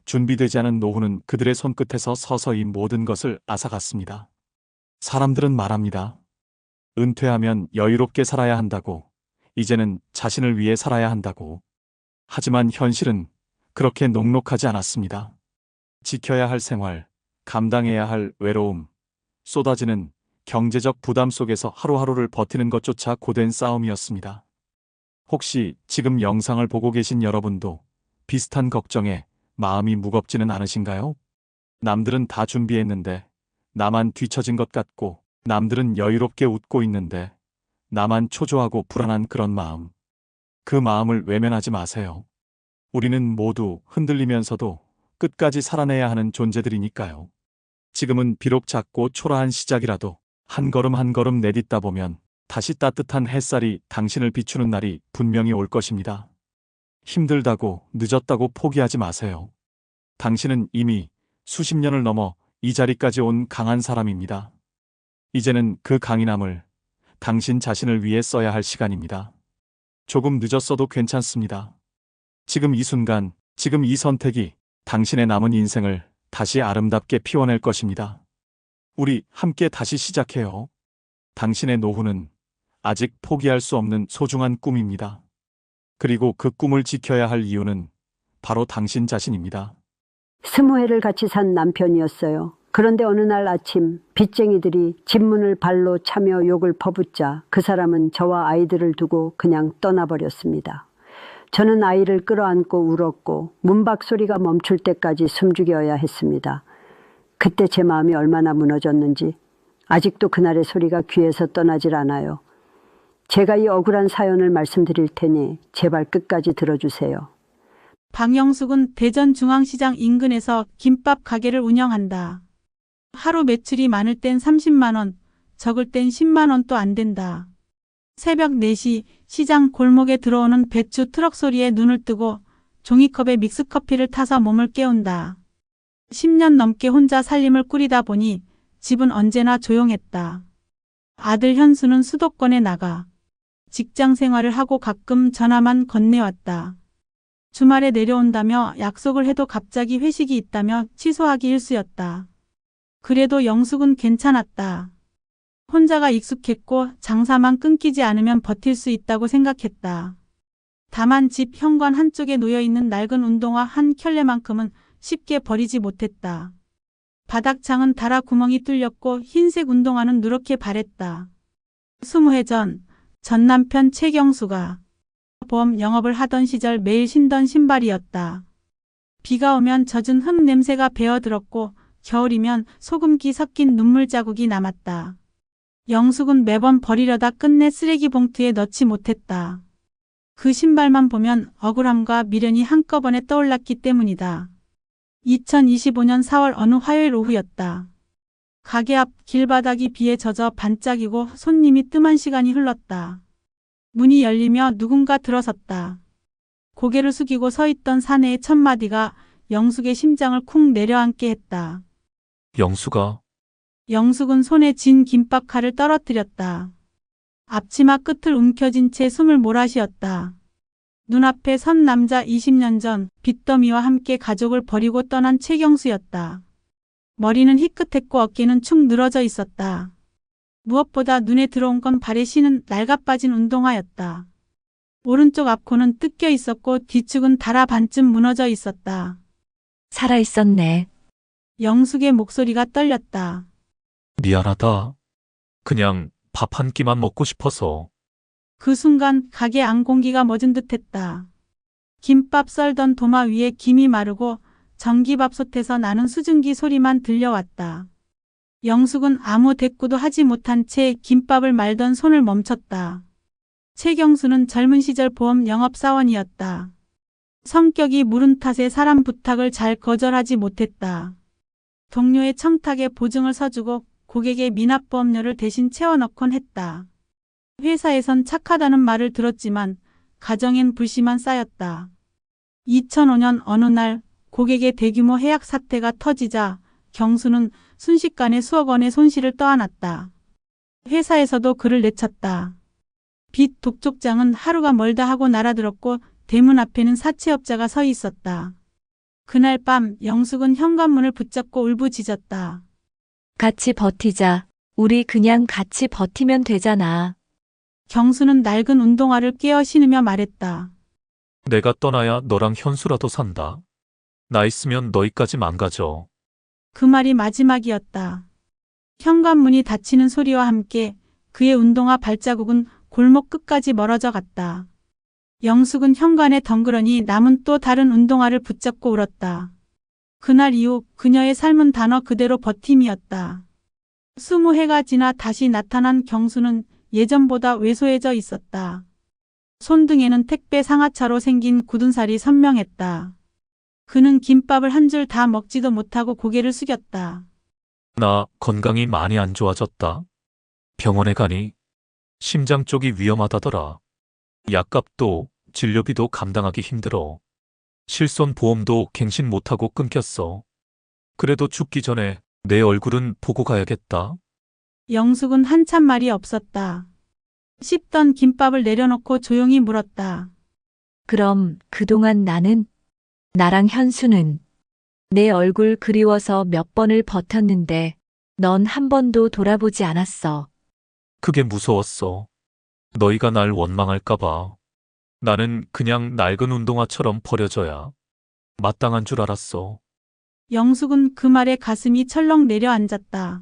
준비되지 않은 노후는 그들의 손끝에서 서서히 모든 것을 앗아갔습니다. 사람들은 말합니다. 은퇴하면 여유롭게 살아야 한다고, 이제는 자신을 위해 살아야 한다고. 하지만 현실은 그렇게 녹록하지 않았습니다. 지켜야 할 생활, 감당해야 할 외로움, 쏟아지는 경제적 부담 속에서 하루하루를 버티는 것조차 고된 싸움이었습니다. 혹시 지금 영상을 보고 계신 여러분도 비슷한 걱정에 마음이 무겁지는 않으신가요? 남들은 다 준비했는데 나만 뒤처진 것 같고, 남들은 여유롭게 웃고 있는데 나만 초조하고 불안한 그런 마음. 그 마음을 외면하지 마세요. 우리는 모두 흔들리면서도 끝까지 살아내야 하는 존재들이니까요. 지금은 비록 작고 초라한 시작이라도 한 걸음 한 걸음 내딛다 보면 다시 따뜻한 햇살이 당신을 비추는 날이 분명히 올 것입니다. 힘들다고, 늦었다고 포기하지 마세요. 당신은 이미 수십 년을 넘어 이 자리까지 온 강한 사람입니다. 이제는 그 강인함을 당신 자신을 위해 써야 할 시간입니다. 조금 늦었어도 괜찮습니다. 지금 이 순간, 지금 이 선택이 당신의 남은 인생을 다시 아름답게 피워낼 것입니다. 우리 함께 다시 시작해요. 당신의 노후는 아직 포기할 수 없는 소중한 꿈입니다. 그리고 그 꿈을 지켜야 할 이유는 바로 당신 자신입니다. 20회를 같이 산 남편이었어요. 그런데 어느 날 아침 빚쟁이들이 집 문을 발로 차며 욕을 퍼붓자 그 사람은 저와 아이들을 두고 그냥 떠나버렸습니다. 저는 아이를 끌어안고 울었고 문밖 소리가 멈출 때까지 숨죽여야 했습니다. 그때 제 마음이 얼마나 무너졌는지 아직도 그날의 소리가 귀에서 떠나질 않아요. 제가 이 억울한 사연을 말씀드릴 테니 제발 끝까지 들어주세요. 박영숙은 대전중앙시장 인근에서 김밥 가게를 운영한다. 하루 매출이 많을 땐 30만 원, 적을 땐 10만 원도 안 된다. 새벽 4시 시장 골목에 들어오는 배추 트럭 소리에 눈을 뜨고 종이컵에 믹스커피를 타서 몸을 깨운다. 10년 넘게 혼자 살림을 꾸리다 보니 집은 언제나 조용했다. 아들 현수는 수도권에 나가 직장 생활을 하고 가끔 전화만 건네왔다. 주말에 내려온다며 약속을 해도 갑자기 회식이 있다며 취소하기 일쑤였다. 그래도 영숙은 괜찮았다. 혼자가 익숙했고 장사만 끊기지 않으면 버틸 수 있다고 생각했다. 다만 집 현관 한쪽에 놓여있는 낡은 운동화 한 켤레만큼은 쉽게 버리지 못했다. 바닥창은 닳아 구멍이 뚫렸고 흰색 운동화는 누렇게 바랬다. 20회 전 남편 최경수가 보험 영업을 하던 시절 매일 신던 신발이었다. 비가 오면 젖은 흙 냄새가 배어들었고 겨울이면 소금기 섞인 눈물 자국이 남았다. 영숙은 매번 버리려다 끝내 쓰레기 봉투에 넣지 못했다. 그 신발만 보면 억울함과 미련이 한꺼번에 떠올랐기 때문이다. 2025년 4월 어느 화요일 오후였다. 가게 앞 길바닥이 비에 젖어 반짝이고 손님이 뜸한 시간이 흘렀다. 문이 열리며 누군가 들어섰다. 고개를 숙이고 서 있던 사내의 첫 마디가 영숙의 심장을 쿵 내려앉게 했다. 영수가 영숙은 손에 쥔 김밥 칼을 떨어뜨렸다. 앞치마 끝을 움켜쥔 채 숨을 몰아쉬었다. 눈앞에 선 남자 20년 전 빚더미와 함께 가족을 버리고 떠난 최경수였다. 머리는 희끗했고 어깨는 축 늘어져 있었다. 무엇보다 눈에 들어온 건 발에 신은 낡아빠진 운동화였다. 오른쪽 앞코는 뜯겨 있었고 뒤축은 닳아 반쯤 무너져 있었다. 살아있었네. 영숙의 목소리가 떨렸다. 미안하다. 그냥 밥 한 끼만 먹고 싶어서. 그 순간 가게 안 공기가 멎은 듯했다. 김밥 썰던 도마 위에 김이 마르고 전기밥솥에서 나는 수증기 소리만 들려왔다. 영숙은 아무 대꾸도 하지 못한 채 김밥을 말던 손을 멈췄다. 최경수는 젊은 시절 보험 영업사원이었다. 성격이 무른 탓에 사람 부탁을 잘 거절하지 못했다. 동료의 청탁에 보증을 서주고 고객의 미납보험료를 대신 채워넣곤 했다. 회사에선 착하다는 말을 들었지만 가정엔 불씨만 쌓였다. 2005년 어느 날 고객의 대규모 해약 사태가 터지자 경수는 순식간에 수억 원의 손실을 떠안았다. 회사에서도 그를 내쳤다. 빚 독촉장은 하루가 멀다 하고 날아들었고 대문 앞에는 사채업자가 서 있었다. 그날 밤 영숙은 현관문을 붙잡고 울부짖었다. 같이 버티자. 우리 그냥 같이 버티면 되잖아. 경수는 낡은 운동화를 깨어 신으며 말했다. 내가 떠나야 너랑 현수라도 산다. 나 있으면 너희까지 망가져. 그 말이 마지막이었다. 현관문이 닫히는 소리와 함께 그의 운동화 발자국은 골목 끝까지 멀어져 갔다. 영숙은 현관에 덩그러니 남은 또 다른 운동화를 붙잡고 울었다. 그날 이후 그녀의 삶은 단어 그대로 버팀이었다. 20해가 지나 다시 나타난 경수는 예전보다 왜소해져 있었다. 손등에는 택배 상하차로 생긴 굳은 살이 선명했다. 그는 김밥을 한 줄 다 먹지도 못하고 고개를 숙였다. 나 건강이 많이 안 좋아졌다. 병원에 가니 심장 쪽이 위험하다더라. 약값도 진료비도 감당하기 힘들어. 실손 보험도 갱신 못하고 끊겼어. 그래도 죽기 전에 내 얼굴은 보고 가야겠다. 영숙은 한참 말이 없었다. 씹던 김밥을 내려놓고 조용히 물었다. 그럼 그동안 나랑 현수는 내 얼굴 그리워서 몇 번을 버텼는데 넌 한 번도 돌아보지 않았어. 그게 무서웠어. 너희가 날 원망할까봐. 나는 그냥 낡은 운동화처럼 버려져야 마땅한 줄 알았어. 영숙은 그 말에 가슴이 철렁 내려앉았다.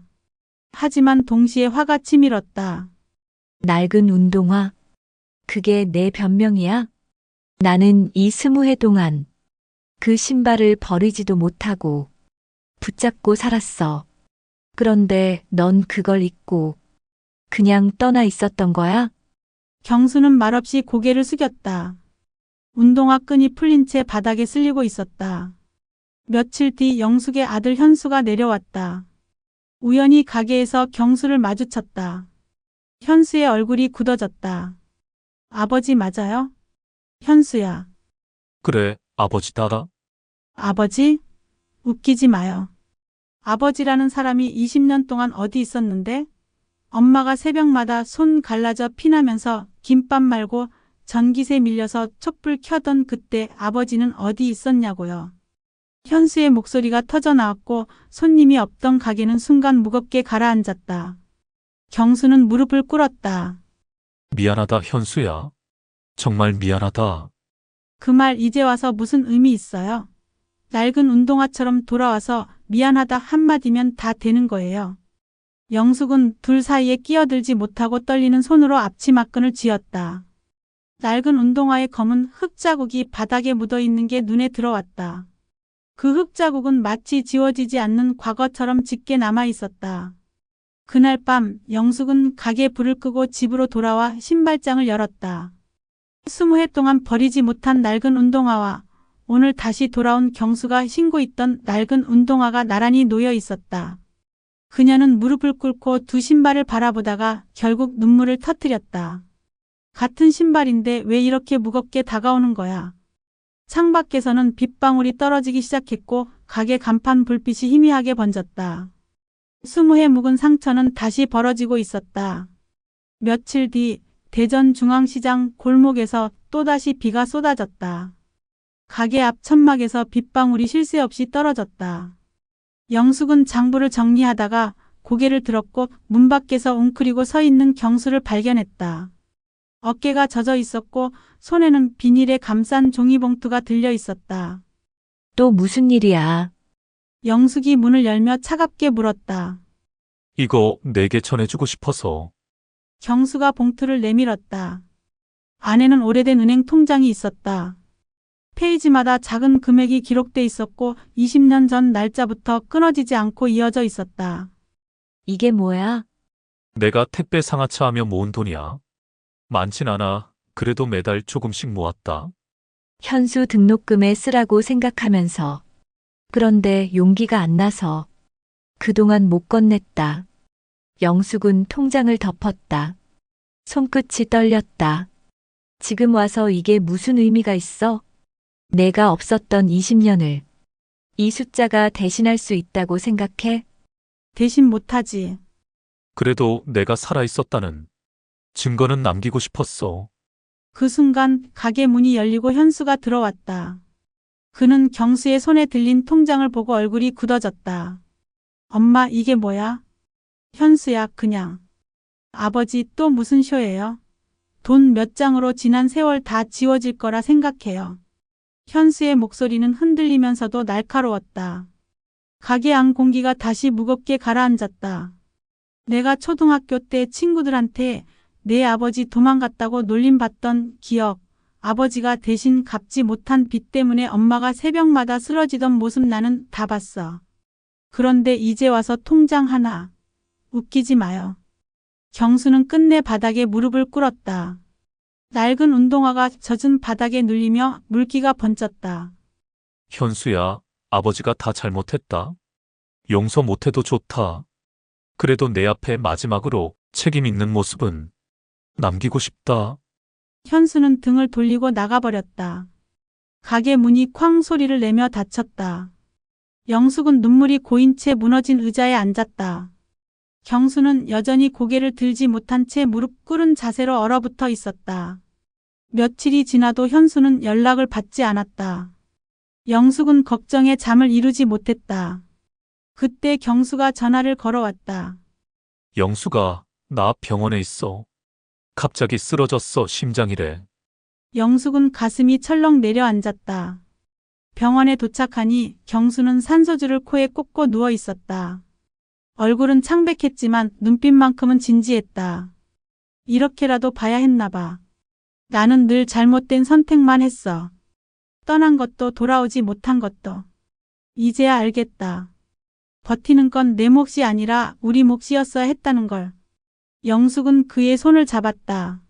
하지만 동시에 화가 치밀었다. 낡은 운동화. 그게 내 변명이야? 나는 이 20해 동안 그 신발을 버리지도 못하고 붙잡고 살았어. 그런데 넌 그걸 잊고 그냥 떠나 있었던 거야? 경수는 말없이 고개를 숙였다. 운동화 끈이 풀린 채 바닥에 쓸리고 있었다. 며칠 뒤 영숙의 아들 현수가 내려왔다. 우연히 가게에서 경수를 마주쳤다. 현수의 얼굴이 굳어졌다. 아버지 맞아요? 현수야. 그래, 아버지다. 아버지? 웃기지 마요. 아버지라는 사람이 20년 동안 어디 있었는데? 엄마가 새벽마다 손 갈라져 피나면서 김밥 말고 전기세 밀려서 촛불 켜던 그때 아버지는 어디 있었냐고요. 현수의 목소리가 터져 나왔고 손님이 없던 가게는 순간 무겁게 가라앉았다. 경수는 무릎을 꿇었다. 미안하다, 현수야. 정말 미안하다. 그 말 이제 와서 무슨 의미 있어요? 낡은 운동화처럼 돌아와서 미안하다 한마디면 다 되는 거예요. 영숙은 둘 사이에 끼어들지 못하고 떨리는 손으로 앞치마끈을 쥐었다. 낡은 운동화의 검은 흙자국이 바닥에 묻어 있는 게 눈에 들어왔다. 그 흙자국은 마치 지워지지 않는 과거처럼 짙게 남아 있었다. 그날 밤 영숙은 가게 불을 끄고 집으로 돌아와 신발장을 열었다. 20해 동안 버리지 못한 낡은 운동화와 오늘 다시 돌아온 경수가 신고 있던 낡은 운동화가 나란히 놓여 있었다. 그녀는 무릎을 꿇고 두 신발을 바라보다가 결국 눈물을 터뜨렸다. 같은 신발인데 왜 이렇게 무겁게 다가오는 거야? 창밖에서는 빗방울이 떨어지기 시작했고 가게 간판 불빛이 희미하게 번졌다. 20해 묵은 상처는 다시 벌어지고 있었다. 며칠 뒤 대전 중앙시장 골목에서 또다시 비가 쏟아졌다. 가게 앞 천막에서 빗방울이 쉴 새 없이 떨어졌다. 영숙은 장부를 정리하다가 고개를 들었고 문 밖에서 웅크리고 서 있는 경수를 발견했다. 어깨가 젖어 있었고 손에는 비닐에 감싼 종이봉투가 들려 있었다. 또 무슨 일이야? 영숙이 문을 열며 차갑게 물었다. 이거 내게 전해주고 싶어서. 경수가 봉투를 내밀었다. 안에는 오래된 은행 통장이 있었다. 페이지마다 작은 금액이 기록돼 있었고 20년 전 날짜부터 끊어지지 않고 이어져 있었다. 이게 뭐야? 내가 택배 상하차 하며 모은 돈이야. 많진 않아. 그래도 매달 조금씩 모았다. 현수 등록금에 쓰라고 생각하면서. 그런데 용기가 안 나서. 그동안 못 건넸다. 영숙은 통장을 덮었다. 손끝이 떨렸다. 지금 와서 이게 무슨 의미가 있어? 내가 없었던 20년을 이 숫자가 대신할 수 있다고 생각해? 대신 못하지. 그래도 내가 살아있었다는 증거는 남기고 싶었어. 그 순간 가게 문이 열리고 현수가 들어왔다. 그는 경수의 손에 들린 통장을 보고 얼굴이 굳어졌다. 엄마, 이게 뭐야? 현수야, 그냥. 아버지, 또 무슨 쇼예요? 돈 몇 장으로 지난 세월 다 지워질 거라 생각해요. 현수의 목소리는 흔들리면서도 날카로웠다. 가게 안 공기가 다시 무겁게 가라앉았다. 내가 초등학교 때 친구들한테 내 아버지 도망갔다고 놀림받던 기억, 아버지가 대신 갚지 못한 빚 때문에 엄마가 새벽마다 쓰러지던 모습 나는 다 봤어. 그런데 이제 와서 통장 하나. 웃기지 마요. 경수는 끝내 바닥에 무릎을 꿇었다. 낡은 운동화가 젖은 바닥에 눌리며 물기가 번졌다. 현수야, 아버지가 다 잘못했다. 용서 못해도 좋다. 그래도 내 앞에 마지막으로 책임 있는 모습은 남기고 싶다. 현수는 등을 돌리고 나가버렸다. 가게 문이 쾅 소리를 내며 닫혔다. 영숙은 눈물이 고인 채 무너진 의자에 앉았다. 경수는 여전히 고개를 들지 못한 채 무릎 꿇은 자세로 얼어붙어 있었다. 며칠이 지나도 현수는 연락을 받지 않았다. 영숙은 걱정에 잠을 이루지 못했다. 그때 경수가 전화를 걸어왔다. 영수가 나 병원에 있어. 갑자기 쓰러졌어, 심장이래. 영숙은 가슴이 철렁 내려앉았다. 병원에 도착하니 경수는 산소줄을 코에 꽂고 누워 있었다. 얼굴은 창백했지만 눈빛만큼은 진지했다. 이렇게라도 봐야 했나 봐. 나는 늘 잘못된 선택만 했어. 떠난 것도 돌아오지 못한 것도. 이제야 알겠다. 버티는 건 내 몫이 아니라 우리 몫이었어야 했다는 걸. 영숙은 그의 손을 잡았다.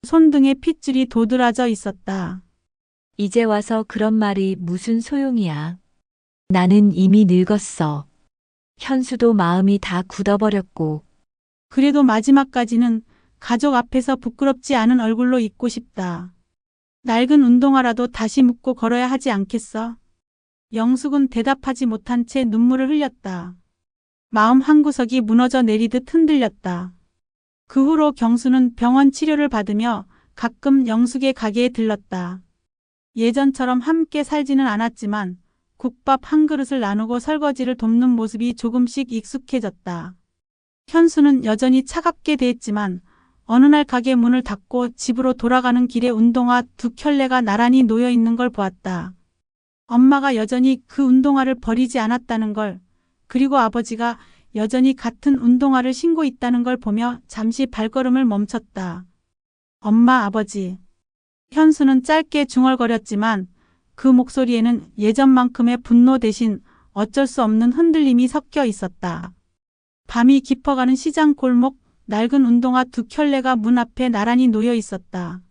손등에 핏줄이 도드라져 있었다. 이제 와서 그런 말이 무슨 소용이야. 나는 이미 늙었어. 현수도 마음이 다 굳어버렸고. 그래도 마지막까지는 가족 앞에서 부끄럽지 않은 얼굴로 있고 싶다. 낡은 운동화라도 다시 묶고 걸어야 하지 않겠어? 영숙은 대답하지 못한 채 눈물을 흘렸다. 마음 한구석이 무너져 내리듯 흔들렸다. 그 후로 경수는 병원 치료를 받으며 가끔 영숙의 가게에 들렀다. 예전처럼 함께 살지는 않았지만 국밥 한 그릇을 나누고 설거지를 돕는 모습이 조금씩 익숙해졌다. 현수는 여전히 차갑게 대했지만 어느 날 가게 문을 닫고 집으로 돌아가는 길에 운동화 두 켤레가 나란히 놓여 있는 걸 보았다. 엄마가 여전히 그 운동화를 버리지 않았다는 걸, 그리고 아버지가 여전히 같은 운동화를 신고 있다는 걸 보며 잠시 발걸음을 멈췄다. 엄마, 아버지. 현수는 짧게 중얼거렸지만 그 목소리에는 예전만큼의 분노 대신 어쩔 수 없는 흔들림이 섞여 있었다. 밤이 깊어가는 시장 골목, 낡은 운동화 두 켤레가 문 앞에 나란히 놓여 있었다.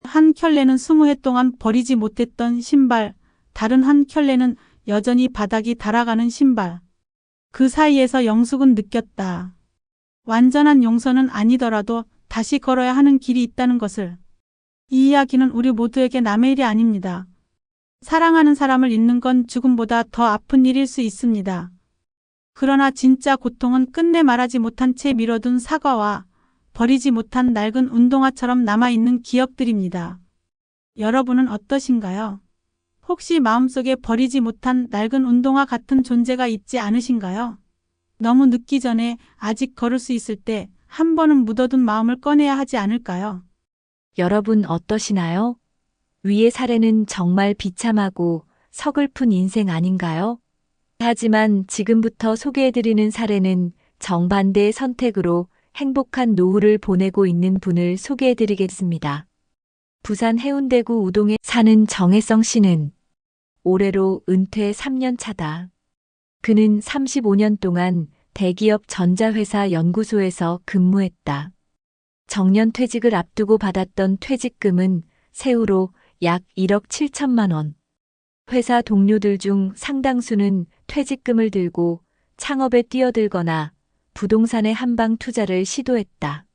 한 켤레는 20해 동안 버리지 못했던 신발, 다른 한 켤레는 여전히 바닥이 달아가는 신발. 그 사이에서 영숙은 느꼈다. 완전한 용서는 아니더라도 다시 걸어야 하는 길이 있다는 것을. 이 이야기는 우리 모두에게 남의 일이 아닙니다. 사랑하는 사람을 잃는 건 죽음보다 더 아픈 일일 수 있습니다. 그러나 진짜 고통은 끝내 말하지 못한 채 미뤄둔 사과와 버리지 못한 낡은 운동화처럼 남아있는 기억들입니다. 여러분은 어떠신가요? 혹시 마음속에 버리지 못한 낡은 운동화 같은 존재가 있지 않으신가요? 너무 늦기 전에 아직 걸을 수 있을 때 한 번은 묻어둔 마음을 꺼내야 하지 않을까요? 여러분 어떠시나요? 위의 사례는 정말 비참하고 서글픈 인생 아닌가요? 하지만 지금부터 소개해드리는 사례는 정반대의 선택으로 행복한 노후를 보내고 있는 분을 소개해드리겠습니다. 부산 해운대구 우동에 사는 정혜성 씨는 올해로 은퇴 3년 차다. 그는 35년 동안 대기업 전자회사 연구소에서 근무했다. 정년 퇴직을 앞두고 받았던 퇴직금은 세후로 약 1억 7천만 원. 회사 동료들 중 상당수는 퇴직금을 들고 창업에 뛰어들거나 부동산의 한방 투자를 시도했다.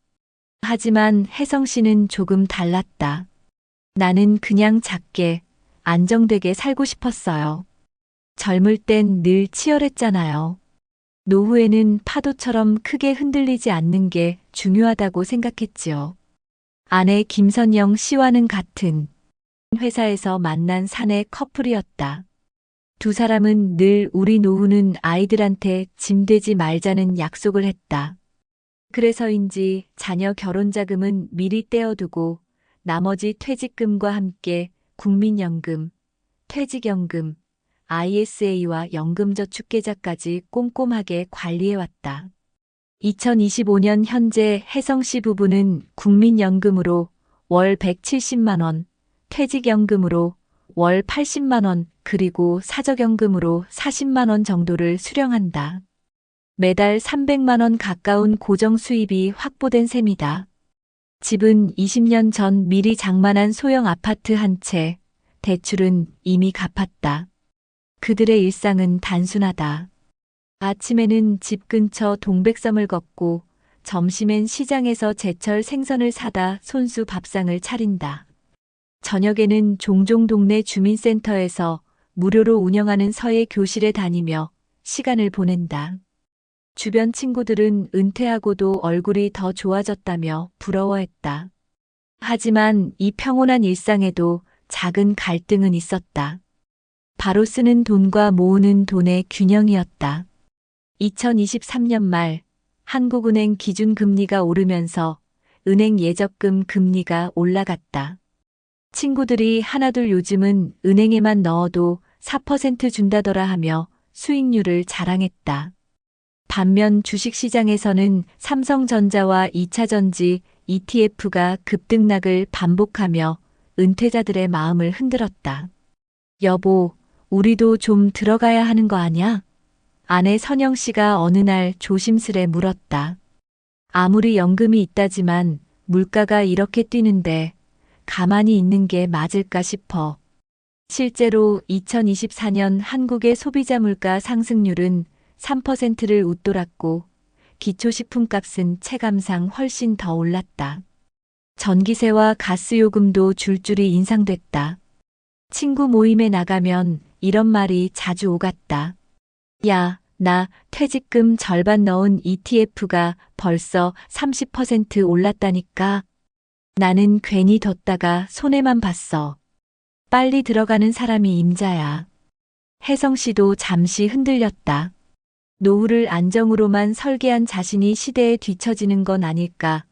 하지만 혜성 씨는 조금 달랐다. 나는 그냥 작게, 안정되게 살고 싶었어요. 젊을 땐 늘 치열했잖아요. 노후에는 파도처럼 크게 흔들리지 않는 게 중요하다고 생각했지요. 아내 김선영 씨와는 같은 회사에서 만난 사내 커플이었다. 두 사람은 늘 우리 노후는 아이들한테 짐되지 말자는 약속을 했다. 그래서인지 자녀 결혼 자금은 미리 떼어두고 나머지 퇴직금과 함께 국민연금, 퇴직연금, ISA와 연금저축계좌까지 꼼꼼하게 관리해왔다. 2025년 현재 혜성 씨 부부는 국민연금으로 월 170만 원, 퇴직연금으로 월 80만 원, 그리고 사적연금으로 40만 원 정도를 수령한다. 매달 300만 원 가까운 고정 수입이 확보된 셈이다. 집은 20년 전 미리 장만한 소형 아파트 한 채, 대출은 이미 갚았다. 그들의 일상은 단순하다. 아침에는 집 근처 동백섬을 걷고 점심엔 시장에서 제철 생선을 사다 손수 밥상을 차린다. 저녁에는 종종 동네 주민센터에서 무료로 운영하는 서예 교실에 다니며 시간을 보낸다. 주변 친구들은 은퇴하고도 얼굴이 더 좋아졌다며 부러워했다. 하지만 이 평온한 일상에도 작은 갈등은 있었다. 바로 쓰는 돈과 모으는 돈의 균형이었다. 2023년 말 한국은행 기준금리가 오르면서 은행 예적금 금리가 올라갔다. 친구들이 하나둘 요즘은 은행에만 넣어도 4% 준다더라 하며 수익률을 자랑했다. 반면 주식시장에서는 삼성전자와 2차전지 ETF가 급등락을 반복하며 은퇴자들의 마음을 흔들었다. 여보, 우리도 좀 들어가야 하는 거 아냐? 아내 선영 씨가 어느 날 조심스레 물었다. 아무리 연금이 있다지만 물가가 이렇게 뛰는데 가만히 있는 게 맞을까 싶어. 실제로 2024년 한국의 소비자 물가 상승률은 3%를 웃돌았고 기초식품값은 체감상 훨씬 더 올랐다. 전기세와 가스요금도 줄줄이 인상됐다. 친구 모임에 나가면 이런 말이 자주 오갔다. 야, 나 퇴직금 절반 넣은 ETF가 벌써 30% 올랐다니까. 나는 괜히 뒀다가 손해만 봤어. 빨리 들어가는 사람이 임자야. 혜성 씨도 잠시 흔들렸다. 노후를 안정으로만 설계한 자신이 시대에 뒤처지는 건 아닐까.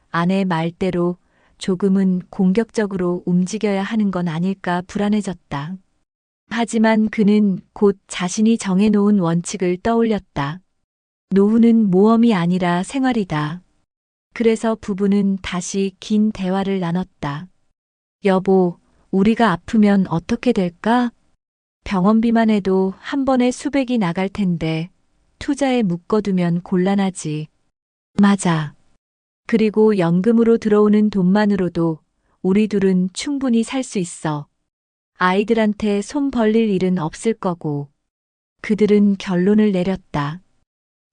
아내 말대로 조금은 공격적으로 움직여야 하는 건 아닐까 불안해졌다. 하지만 그는 곧 자신이 정해놓은 원칙을 떠올렸다. 노후는 모험이 아니라 생활이다. 그래서 부부는 다시 긴 대화를 나눴다. 여보, 우리가 아프면 어떻게 될까? 병원비만 해도 한 번에 수백이 나갈 텐데 투자에 묶어두면 곤란하지. 맞아. 그리고 연금으로 들어오는 돈만으로도 우리 둘은 충분히 살 수 있어. 아이들한테 손 벌릴 일은 없을 거고. 그들은 결론을 내렸다.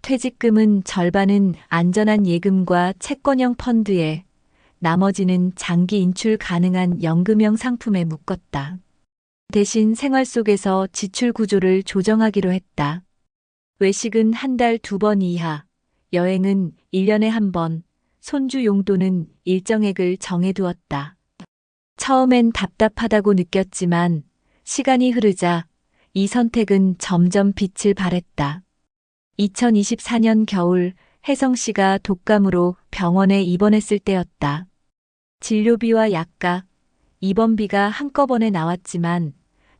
퇴직금은 절반은 안전한 예금과 채권형 펀드에, 나머지는 장기 인출 가능한 연금형 상품에 묶었다. 대신 생활 속에서 지출 구조를 조정하기로 했다. 외식은 한 달 2번 이하, 여행은 1년에 1번, 손주 용돈은 일정액을 정해두었다. 처음엔 답답하다고 느꼈지만 시간이 흐르자 이 선택은 점점 빛을 발했다. 2024년 겨울 혜성 씨가 독감으로 병원에 입원했을 때였다. 진료비와 약값, 입원비가 한꺼번에 나왔지만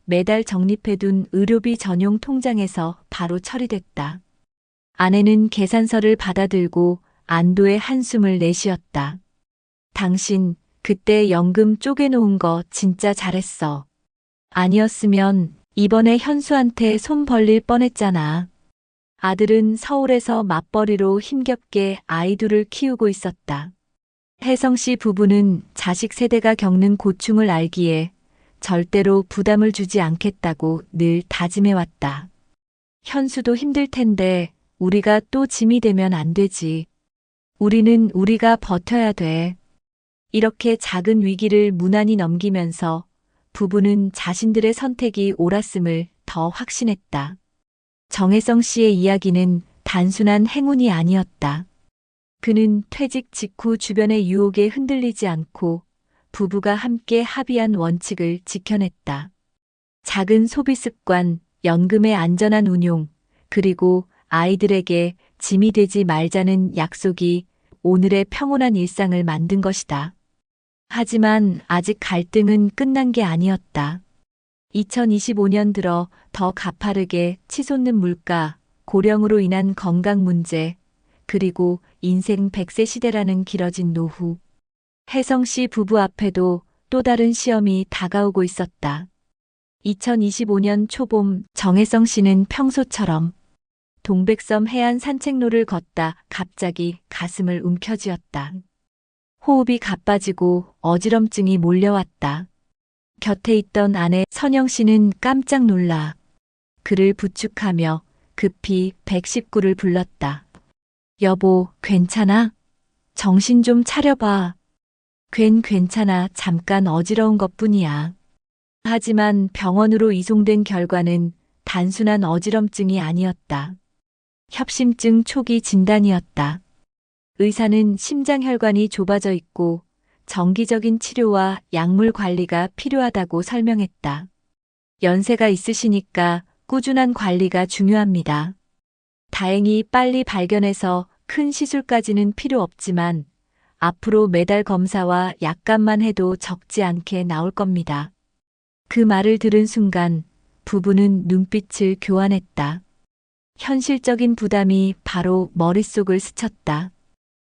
매달 적립해둔 의료비 전용 통장에서 바로 처리됐다. 아내는 계산서를 받아들고 안도의 한숨을 내쉬었다. 당신, 그때 연금 쪼개놓은 거 진짜 잘했어. 아니었으면 이번에 현수한테 손 벌릴 뻔했잖아. 아들은 서울에서 맞벌이로 힘겹게 아이 둘을 키우고 있었다. 혜성 씨 부부는 자식 세대가 겪는 고충을 알기에 절대로 부담을 주지 않겠다고 늘 다짐해왔다. 현수도 힘들 텐데 우리가 또 짐이 되면 안 되지. 우리는 우리가 버텨야 돼. 이렇게 작은 위기를 무난히 넘기면서 부부는 자신들의 선택이 옳았음을 더 확신했다. 정혜성 씨의 이야기는 단순한 행운이 아니었다. 그는 퇴직 직후 주변의 유혹에 흔들리지 않고 부부가 함께 합의한 원칙을 지켜냈다. 작은 소비 습관, 연금의 안전한 운용, 그리고 아이들에게 짐이 되지 말자는 약속이 오늘의 평온한 일상을 만든 것이다. 하지만 아직 갈등은 끝난 게 아니었다. 2025년 들어 더 가파르게 치솟는 물가, 고령으로 인한 건강 문제, 그리고 인생 100세 시대라는 길어진 노후. 혜성 씨 부부 앞에도 또 다른 시험이 다가오고 있었다. 2025년 초봄 정혜성 씨는 평소처럼 동백섬 해안 산책로를 걷다 갑자기 가슴을 움켜쥐었다. 호흡이 가빠지고 어지럼증이 몰려왔다. 곁에 있던 아내 선영 씨는 깜짝 놀라 그를 부축하며 급히 119를 불렀다. 여보, 괜찮아? 정신 좀 차려봐. 괜찮아. 잠깐 어지러운 것뿐이야. 하지만 병원으로 이송된 결과는 단순한 어지럼증이 아니었다. 협심증 초기 진단이었다. 의사는 심장혈관이 좁아져 있고 정기적인 치료와 약물 관리가 필요하다고 설명했다. 연세가 있으시니까 꾸준한 관리가 중요합니다. 다행히 빨리 발견해서 큰 시술까지는 필요 없지만 앞으로 매달 검사와 약값만 해도 적지 않게 나올 겁니다. 그 말을 들은 순간 부부는 눈빛을 교환했다. 현실적인 부담이 바로 머릿속을 스쳤다.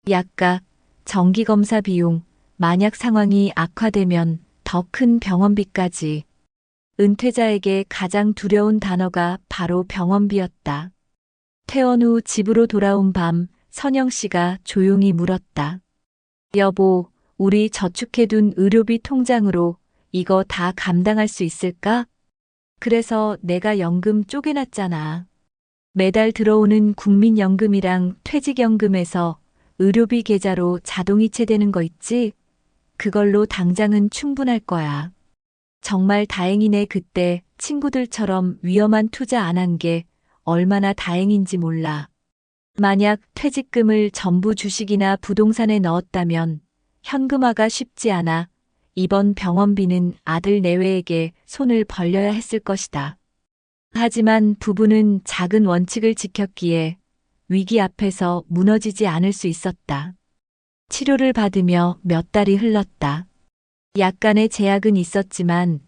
약값, 정기검사 비용, 만약 상황이 악화되면 더 큰 병원비까지. 은퇴자에게 가장 두려운 단어가 바로 병원비였다. 퇴원 후 집으로 돌아온 밤 선영 씨가 조용히 물었다. 여보, 우리 저축해둔 의료비 통장으로 이거 다 감당할 수 있을까? 그래서 내가 연금 쪼개놨잖아. 매달 들어오는 국민연금이랑 퇴직연금에서 의료비 계좌로 자동이체되는 거 있지? 그걸로 당장은 충분할 거야. 정말 다행이네. 그때 친구들처럼 위험한 투자 안 한 게 얼마나 다행인지 몰라. 만약 퇴직금을 전부 주식이나 부동산에 넣었다면 현금화가 쉽지 않아 이번 병원비는 아들 내외에게 손을 벌려야 했을 것이다. 하지만 부부는 작은 원칙을 지켰기에 위기 앞에서 무너지지 않을 수 있었다. 치료를 받으며 몇 달이 흘렀다. 약간의 제약은 있었지만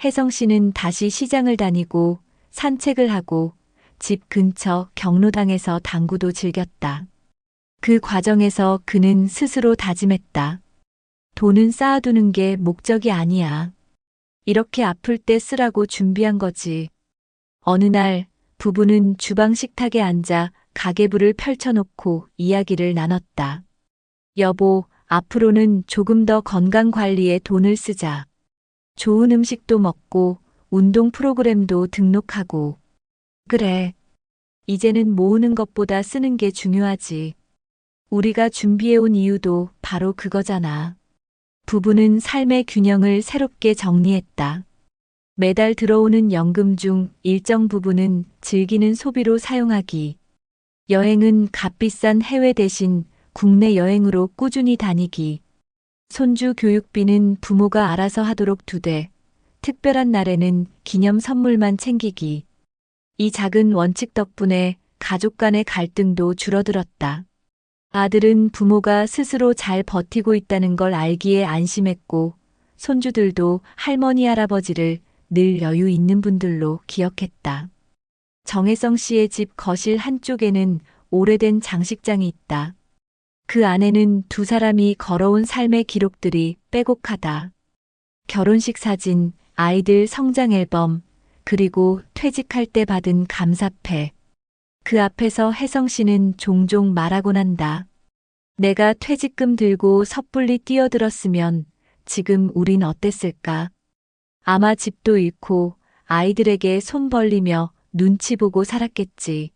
혜성 씨는 다시 시장을 다니고 산책을 하고 집 근처 경로당에서 당구도 즐겼다. 그 과정에서 그는 스스로 다짐했다. 돈은 쌓아두는 게 목적이 아니야. 이렇게 아플 때 쓰라고 준비한 거지. 어느 날 부부는 주방 식탁에 앉아 가계부를 펼쳐놓고 이야기를 나눴다. 여보, 앞으로는 조금 더 건강 관리에 돈을 쓰자. 좋은 음식도 먹고 운동 프로그램도 등록하고. 그래. 이제는 모으는 것보다 쓰는 게 중요하지. 우리가 준비해온 이유도 바로 그거잖아. 부부는 삶의 균형을 새롭게 정리했다. 매달 들어오는 연금 중 일정 부분은 즐기는 소비로 사용하기. 여행은 값비싼 해외 대신 국내 여행으로 꾸준히 다니기. 손주 교육비는 부모가 알아서 하도록 두되 특별한 날에는 기념 선물만 챙기기. 이 작은 원칙 덕분에 가족 간의 갈등도 줄어들었다. 아들은 부모가 스스로 잘 버티고 있다는 걸 알기에 안심했고 손주들도 할머니 할아버지를 늘 여유 있는 분들로 기억했다. 정혜성 씨의 집 거실 한쪽에는 오래된 장식장이 있다. 그 안에는 두 사람이 걸어온 삶의 기록들이 빼곡하다. 결혼식 사진, 아이들 성장 앨범, 그리고 퇴직할 때 받은 감사패. 그 앞에서 혜성 씨는 종종 말하곤 한다. 내가 퇴직금 들고 섣불리 뛰어들었으면 지금 우린 어땠을까? 아마 집도 잃고 아이들에게 손 벌리며 눈치 보고 살았겠지.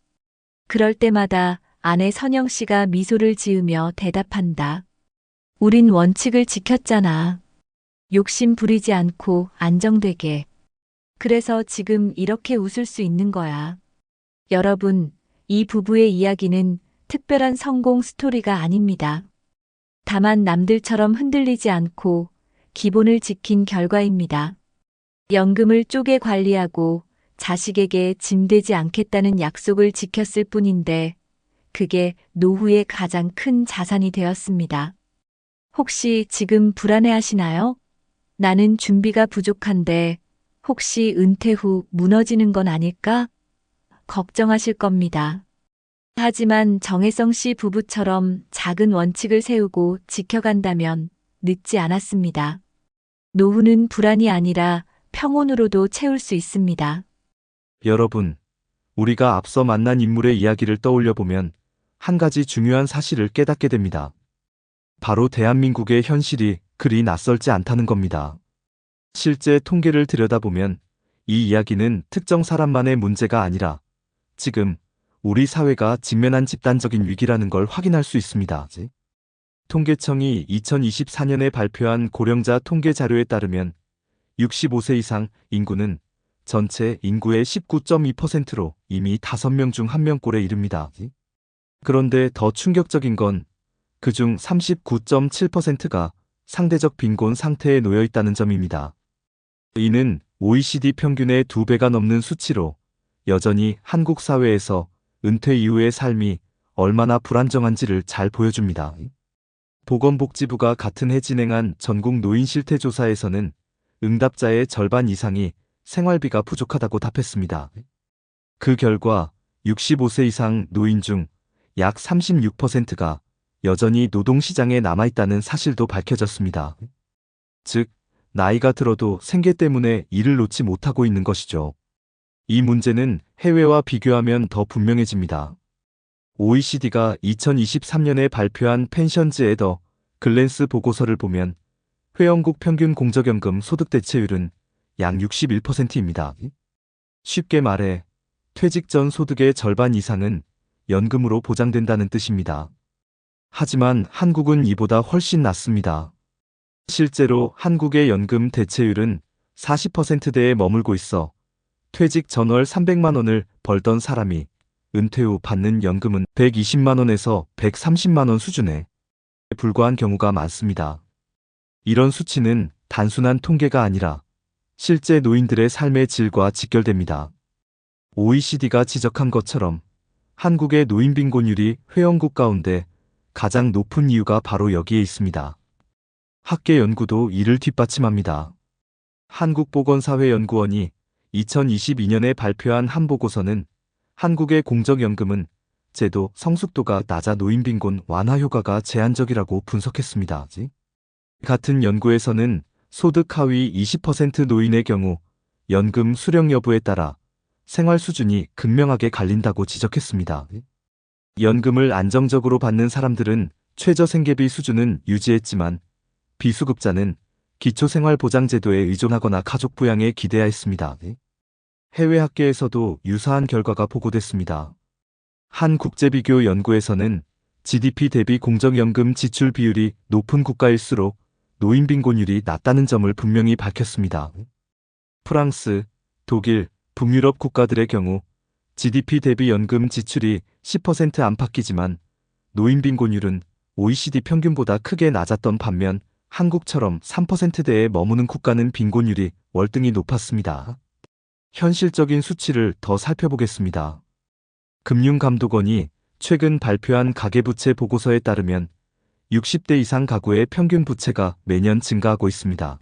그럴 때마다 아내 선영 씨가 미소를 지으며 대답한다. 우린 원칙을 지켰잖아. 욕심 부리지 않고 안정되게. 그래서 지금 이렇게 웃을 수 있는 거야. 여러분, 이 부부의 이야기는 특별한 성공 스토리가 아닙니다. 다만 남들처럼 흔들리지 않고 기본을 지킨 결과입니다. 연금을 쪼개 관리하고 자식에게 짐되지 않겠다는 약속을 지켰을 뿐인데 그게 노후의 가장 큰 자산이 되었습니다. 혹시 지금 불안해하시나요? 나는 준비가 부족한데 혹시 은퇴 후 무너지는 건 아닐까? 걱정하실 겁니다. 하지만 정혜성 씨 부부처럼 작은 원칙을 세우고 지켜간다면 늦지 않았습니다. 노후는 불안이 아니라 평온으로도 채울 수 있습니다. 여러분, 우리가 앞서 만난 인물의 이야기를 떠올려 보면 한 가지 중요한 사실을 깨닫게 됩니다. 바로 대한민국의 현실이 그리 낯설지 않다는 겁니다. 실제 통계를 들여다보면 이 이야기는 특정 사람만의 문제가 아니라 지금 우리 사회가 직면한 집단적인 위기라는 걸 확인할 수 있습니다. 통계청이 2024년에 발표한 고령자 통계 자료에 따르면 65세 이상 인구는 전체 인구의 19.2%로 이미 5명 중 1명꼴에 이릅니다. 그런데 더 충격적인 건 그중 39.7%가 상대적 빈곤 상태에 놓여 있다는 점입니다. 이는 OECD 평균의 2배가 넘는 수치로 여전히 한국 사회에서 은퇴 이후의 삶이 얼마나 불안정한지를 잘 보여줍니다. 보건복지부가 같은 해 진행한 전국 노인 실태 조사에서는 응답자의 절반 이상이 생활비가 부족하다고 답했습니다. 그 결과 65세 이상 노인 중 약 36%가 여전히 노동시장에 남아있다는 사실도 밝혀졌습니다. 즉, 나이가 들어도 생계 때문에 일을 놓지 못하고 있는 것이죠. 이 문제는 해외와 비교하면 더 분명해집니다. OECD가 2023년에 발표한 펜션즈 애더 글랜스 보고서를 보면 회원국 평균 공적연금 소득 대체율은 약 61%입니다. 쉽게 말해 퇴직 전 소득의 절반 이상은 연금으로 보장된다는 뜻입니다. 하지만 한국은 이보다 훨씬 낮습니다. 실제로 한국의 연금 대체율은 40%대에 머물고 있어 퇴직 전 월 300만 원을 벌던 사람이 은퇴 후 받는 연금은 120만 원에서 130만 원 수준에 불과한 경우가 많습니다. 이런 수치는 단순한 통계가 아니라 실제 노인들의 삶의 질과 직결됩니다. OECD가 지적한 것처럼 한국의 노인 빈곤율이 회원국 가운데 가장 높은 이유가 바로 여기에 있습니다. 학계 연구도 이를 뒷받침합니다. 한국보건사회연구원이 2022년에 발표한 한 보고서는 한국의 공적연금은 제도 성숙도가 낮아 노인빈곤 완화 효과가 제한적이라고 분석했습니다. 같은 연구에서는 소득 하위 20% 노인의 경우 연금 수령 여부에 따라 생활 수준이 극명하게 갈린다고 지적했습니다. 연금을 안정적으로 받는 사람들은 최저생계비 수준은 유지했지만 비수급자는 기초생활보장제도에 의존하거나 가족 부양에 기대하였습니다. 해외 학계에서도 유사한 결과가 보고됐습니다. 한 국제비교 연구에서는 GDP 대비 공적연금 지출 비율이 높은 국가일수록 노인 빈곤율이 낮다는 점을 분명히 밝혔습니다. 프랑스, 독일, 북유럽 국가들의 경우 GDP 대비 연금 지출이 10% 안팎이지만 노인 빈곤율은 OECD 평균보다 크게 낮았던 반면 한국처럼 3%대에 머무는 국가는 빈곤율이 월등히 높았습니다. 현실적인 수치를 더 살펴보겠습니다. 금융감독원이 최근 발표한 가계부채 보고서에 따르면 60대 이상 가구의 평균 부채가 매년 증가하고 있습니다.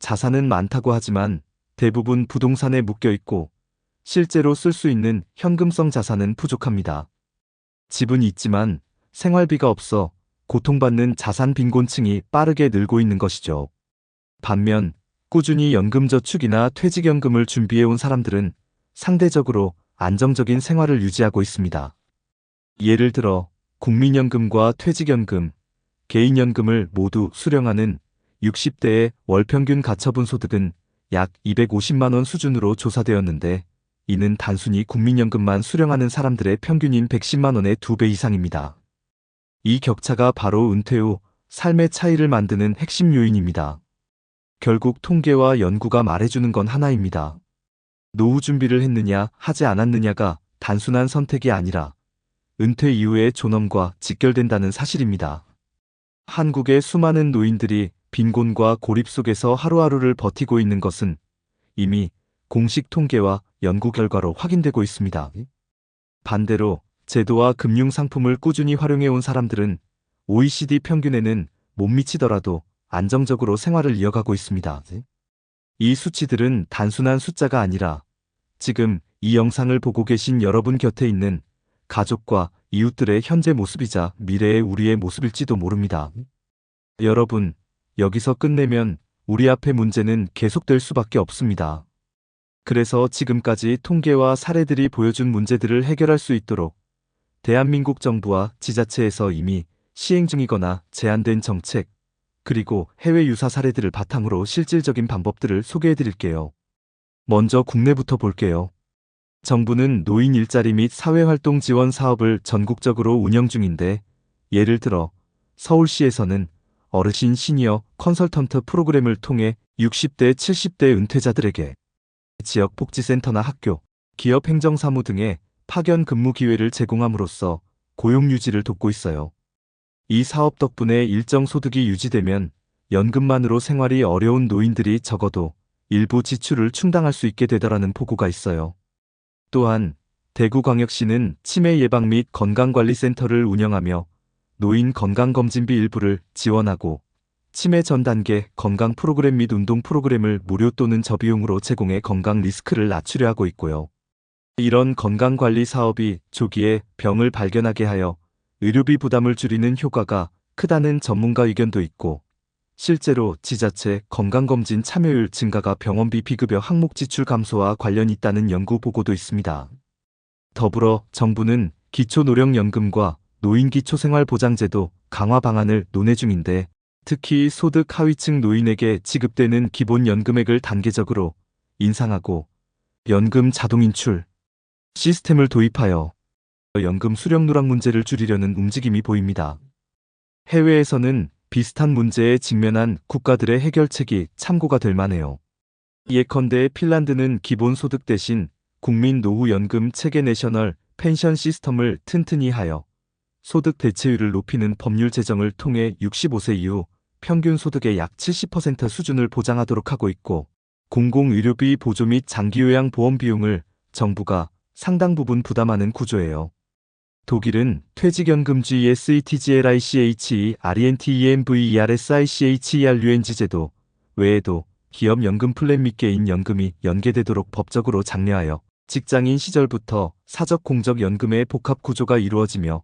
자산은 많다고 하지만 대부분 부동산에 묶여 있고 실제로 쓸 수 있는 현금성 자산은 부족합니다. 집은 있지만 생활비가 없어 고통받는 자산 빈곤층이 빠르게 늘고 있는 것이죠. 반면 꾸준히 연금저축이나 퇴직연금을 준비해온 사람들은 상대적으로 안정적인 생활을 유지하고 있습니다. 예를 들어 국민연금과 퇴직연금, 개인연금을 모두 수령하는 60대의 월평균 가처분 소득은 약 250만 원 수준으로 조사되었는데 이는 단순히 국민연금만 수령하는 사람들의 평균인 110만 원의 2배 이상입니다. 이 격차가 바로 은퇴 후 삶의 차이를 만드는 핵심 요인입니다. 결국 통계와 연구가 말해주는 건 하나입니다. 노후 준비를 했느냐 하지 않았느냐가 단순한 선택이 아니라 은퇴 이후의 존엄과 직결된다는 사실입니다. 한국의 수많은 노인들이 빈곤과 고립 속에서 하루하루를 버티고 있는 것은 이미 공식 통계와 연구 결과로 확인되고 있습니다. 반대로 제도와 금융 상품을 꾸준히 활용해온 사람들은 OECD 평균에는 못 미치더라도 안정적으로 생활을 이어가고 있습니다. 이 수치들은 단순한 숫자가 아니라 지금 이 영상을 보고 계신 여러분 곁에 있는 가족과 이웃들의 현재 모습이자 미래의 우리의 모습일지도 모릅니다. 여러분, 여기서 끝내면 우리 앞의 문제는 계속될 수밖에 없습니다. 그래서 지금까지 통계와 사례들이 보여준 문제들을 해결할 수 있도록 대한민국 정부와 지자체에서 이미 시행 중이거나 제안된 정책, 그리고 해외 유사 사례들을 바탕으로 실질적인 방법들을 소개해 드릴게요. 먼저 국내부터 볼게요. 정부는 노인 일자리 및 사회활동 지원 사업을 전국적으로 운영 중인데, 예를 들어 서울시에서는 어르신 시니어 컨설턴트 프로그램을 통해 60대, 70대 은퇴자들에게 지역 복지센터나 학교, 기업 행정사무 등의 파견 근무 기회를 제공함으로써 고용 유지를 돕고 있어요. 이 사업 덕분에 일정 소득이 유지되면 연금만으로 생활이 어려운 노인들이 적어도 일부 지출을 충당할 수 있게 되더라는 보고가 있어요. 또한 대구광역시는 치매 예방 및 건강관리센터를 운영하며 노인 건강검진비 일부를 지원하고 치매 전 단계 건강 프로그램 및 운동 프로그램을 무료 또는 저비용으로 제공해 건강 리스크를 낮추려 하고 있고요. 이런 건강관리 사업이 조기에 병을 발견하게 하여 의료비 부담을 줄이는 효과가 크다는 전문가 의견도 있고, 실제로 지자체 건강검진 참여율 증가가 병원비 비급여 항목 지출 감소와 관련이 있다는 연구 보고도 있습니다. 더불어 정부는 기초노령연금과 노인기초생활보장제도 강화 방안을 논의 중인데, 특히 소득 하위층 노인에게 지급되는 기본연금액을 단계적으로 인상하고 연금 자동인출 시스템을 도입하여 연금 수령 누락 문제를 줄이려는 움직임이 보입니다. 해외에서는 비슷한 문제에 직면한 국가들의 해결책이 참고가 될 만해요. 예컨대 핀란드는 기본소득 대신 국민노후연금 체계 내셔널 펜션 시스템을 튼튼히 하여 소득 대체율을 높이는 법률 제정을 통해 65세 이후 평균 소득의 약 70% 수준을 보장하도록 하고 있고, 공공의료비 보조 및 장기요양 보험 비용을 정부가 상당 부분 부담하는 구조예요. 독일은 퇴직연금 GSETGLICHE RENTEMVERSICHERUNG 제도 외에도 기업연금 플랜 및 개인연금이 연계되도록 법적으로 장려하여 직장인 시절부터 사적공적연금의 복합구조가 이루어지며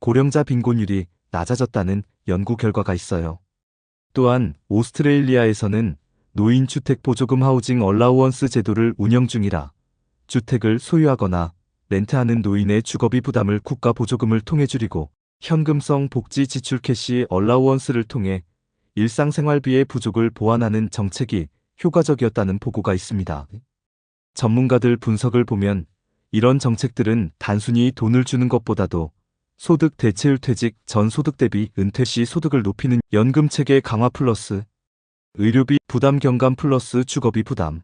고령자 빈곤율이 낮아졌다는 연구 결과가 있어요. 또한 오스트레일리아에서는 노인주택보조금 하우징 얼라우언스 제도를 운영 중이라 주택을 소유하거나 렌트하는 노인의 주거비 부담을 국가 보조금을 통해 줄이고 현금성 복지 지출 캐시 얼라우언스를 통해 일상생활비의 부족을 보완하는 정책이 효과적이었다는 보고가 있습니다. 전문가들 분석을 보면 이런 정책들은 단순히 돈을 주는 것보다도 소득 대체율 퇴직 전 소득 대비 은퇴 시 소득을 높이는 연금체계 강화 플러스 의료비 부담 경감 플러스 주거비 부담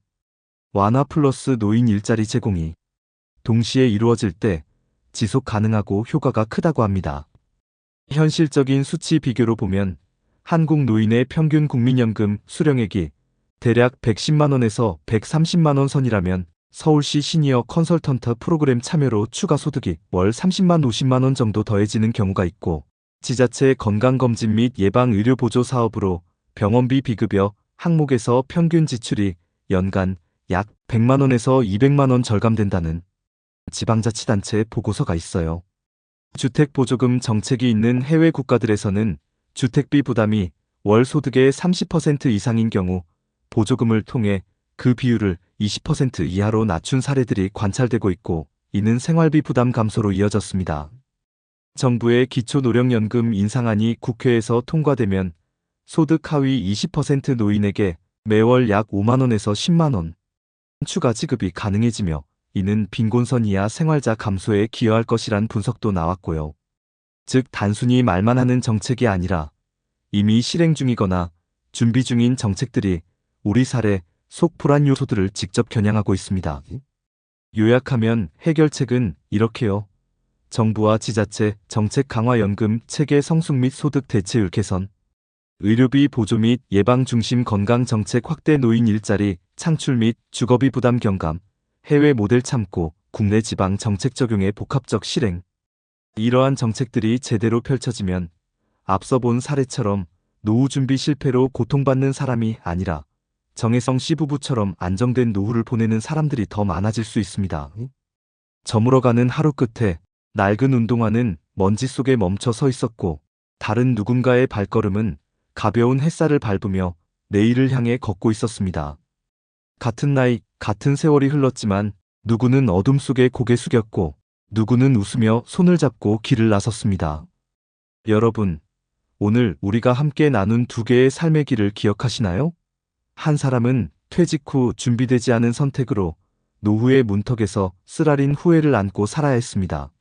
완화 플러스 노인 일자리 제공이 동시에 이루어질 때 지속 가능하고 효과가 크다고 합니다. 현실적인 수치 비교로 보면 한국 노인의 평균 국민연금 수령액이 대략 110만 원에서 130만 원 선이라면 서울시 시니어 컨설턴트 프로그램 참여로 추가 소득이 월 30만 50만 원 정도 더해지는 경우가 있고, 지자체 건강검진 및 예방의료보조 사업으로 병원비 비급여 항목에서 평균 지출이 연간 약 100만 원에서 200만 원 절감된다는 지방자치단체 보고서가 있어요. 주택보조금 정책이 있는 해외 국가들에서는 주택비 부담이 월 소득의 30% 이상인 경우 보조금을 통해 그 비율을 20% 이하로 낮춘 사례들이 관찰되고 있고, 이는 생활비 부담 감소로 이어졌습니다. 정부의 기초노령연금 인상안이 국회에서 통과되면 소득 하위 20% 노인에게 매월 약 5만 원에서 10만 원 추가 지급이 가능해지며, 이는 빈곤선 이하 생활자 감소에 기여할 것이란 분석도 나왔고요. 즉 단순히 말만 하는 정책이 아니라 이미 실행 중이거나 준비 중인 정책들이 우리 사회 속 불안 요소들을 직접 겨냥하고 있습니다. 요약하면 해결책은 이렇게요. 정부와 지자체 정책 강화, 연금 체계 성숙 및 소득 대체율 개선, 의료비 보조 및 예방 중심 건강 정책 확대, 노인 일자리 창출 및 주거비 부담 경감, 해외 모델 참고, 국내 지방 정책 적용의 복합적 실행. 이러한 정책들이 제대로 펼쳐지면 앞서 본 사례처럼 노후 준비 실패로 고통받는 사람이 아니라 정혜성 씨 부부처럼 안정된 노후를 보내는 사람들이 더 많아질 수 있습니다. 저물어가는 하루 끝에 낡은 운동화는 먼지 속에 멈춰 서 있었고, 다른 누군가의 발걸음은 가벼운 햇살을 밟으며 내일을 향해 걷고 있었습니다. 같은 나이, 같은 세월이 흘렀지만 누구는 어둠 속에 고개 숙였고 누구는 웃으며 손을 잡고 길을 나섰습니다. 여러분, 오늘 우리가 함께 나눈 두 개의 삶의 길을 기억하시나요? 한 사람은 퇴직 후 준비되지 않은 선택으로 노후의 문턱에서 쓰라린 후회를 안고 살아야 했습니다.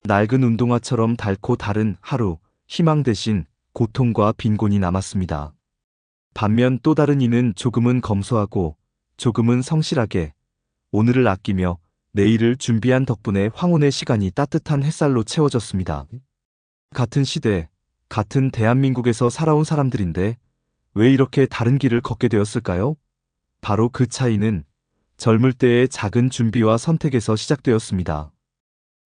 낡은 운동화처럼 닳고 다른 하루, 희망 대신 고통과 빈곤이 남았습니다. 반면 또 다른 이는 조금은 검소하고 조금은 성실하게 오늘을 아끼며 내일을 준비한 덕분에 황혼의 시간이 따뜻한 햇살로 채워졌습니다. 같은 시대, 같은 대한민국에서 살아온 사람들인데 왜 이렇게 다른 길을 걷게 되었을까요? 바로 그 차이는 젊을 때의 작은 준비와 선택에서 시작되었습니다.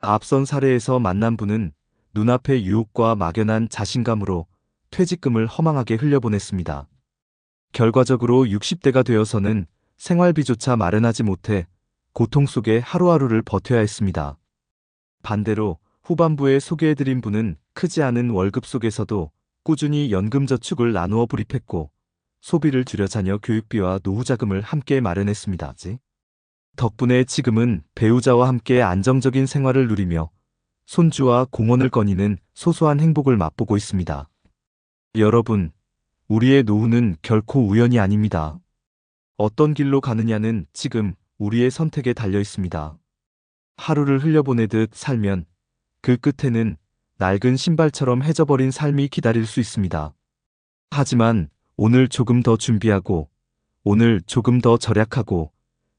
앞선 사례에서 만난 분은 눈앞의 유혹과 막연한 자신감으로 퇴직금을 허망하게 흘려보냈습니다. 결과적으로 60대가 되어서는 생활비조차 마련하지 못해 고통 속에 하루하루를 버텨야 했습니다. 반대로 후반부에 소개해드린 분은 크지 않은 월급 속에서도 꾸준히 연금저축을 나누어 불입했고 소비를 줄여 자녀 교육비와 노후자금을 함께 마련했습니다. 덕분에 지금은 배우자와 함께 안정적인 생활을 누리며 손주와 공원을 거니는 소소한 행복을 맛보고 있습니다. 여러분, 우리의 노후는 결코 우연이 아닙니다. 어떤 길로 가느냐는 지금 우리의 선택에 달려 있습니다. 하루를 흘려보내듯 살면 그 끝에는 낡은 신발처럼 해져버린 삶이 기다릴 수 있습니다. 하지만 오늘 조금 더 준비하고, 오늘 조금 더 절약하고,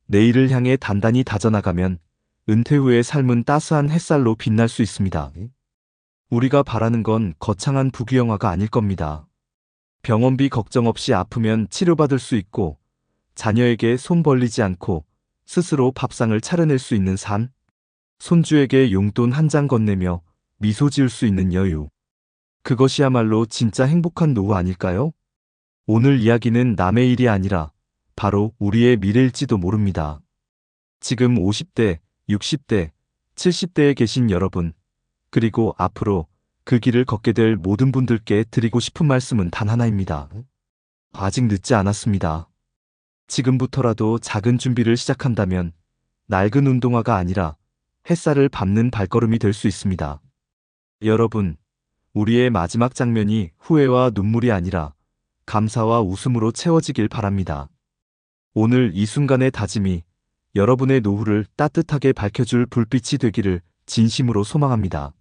내일을 향해 단단히 다져나가면 은퇴 후의 삶은 따스한 햇살로 빛날 수 있습니다. 우리가 바라는 건 거창한 부귀영화가 아닐 겁니다. 병원비 걱정 없이 아프면 치료받을 수 있고, 자녀에게 손 벌리지 않고 스스로 밥상을 차려낼 수 있는 삶, 손주에게 용돈 한 장 건네며 미소 지을 수 있는 여유. 그것이야말로 진짜 행복한 노후 아닐까요? 오늘 이야기는 남의 일이 아니라 바로 우리의 미래일지도 모릅니다. 지금 50대, 60대, 70대에 계신 여러분, 그리고 앞으로 그 길을 걷게 될 모든 분들께 드리고 싶은 말씀은 단 하나입니다. 아직 늦지 않았습니다. 지금부터라도 작은 준비를 시작한다면 낡은 운동화가 아니라 햇살을 밟는 발걸음이 될 수 있습니다. 여러분, 우리의 마지막 장면이 후회와 눈물이 아니라 감사와 웃음으로 채워지길 바랍니다. 오늘 이 순간의 다짐이 여러분의 노후를 따뜻하게 밝혀줄 불빛이 되기를 진심으로 소망합니다.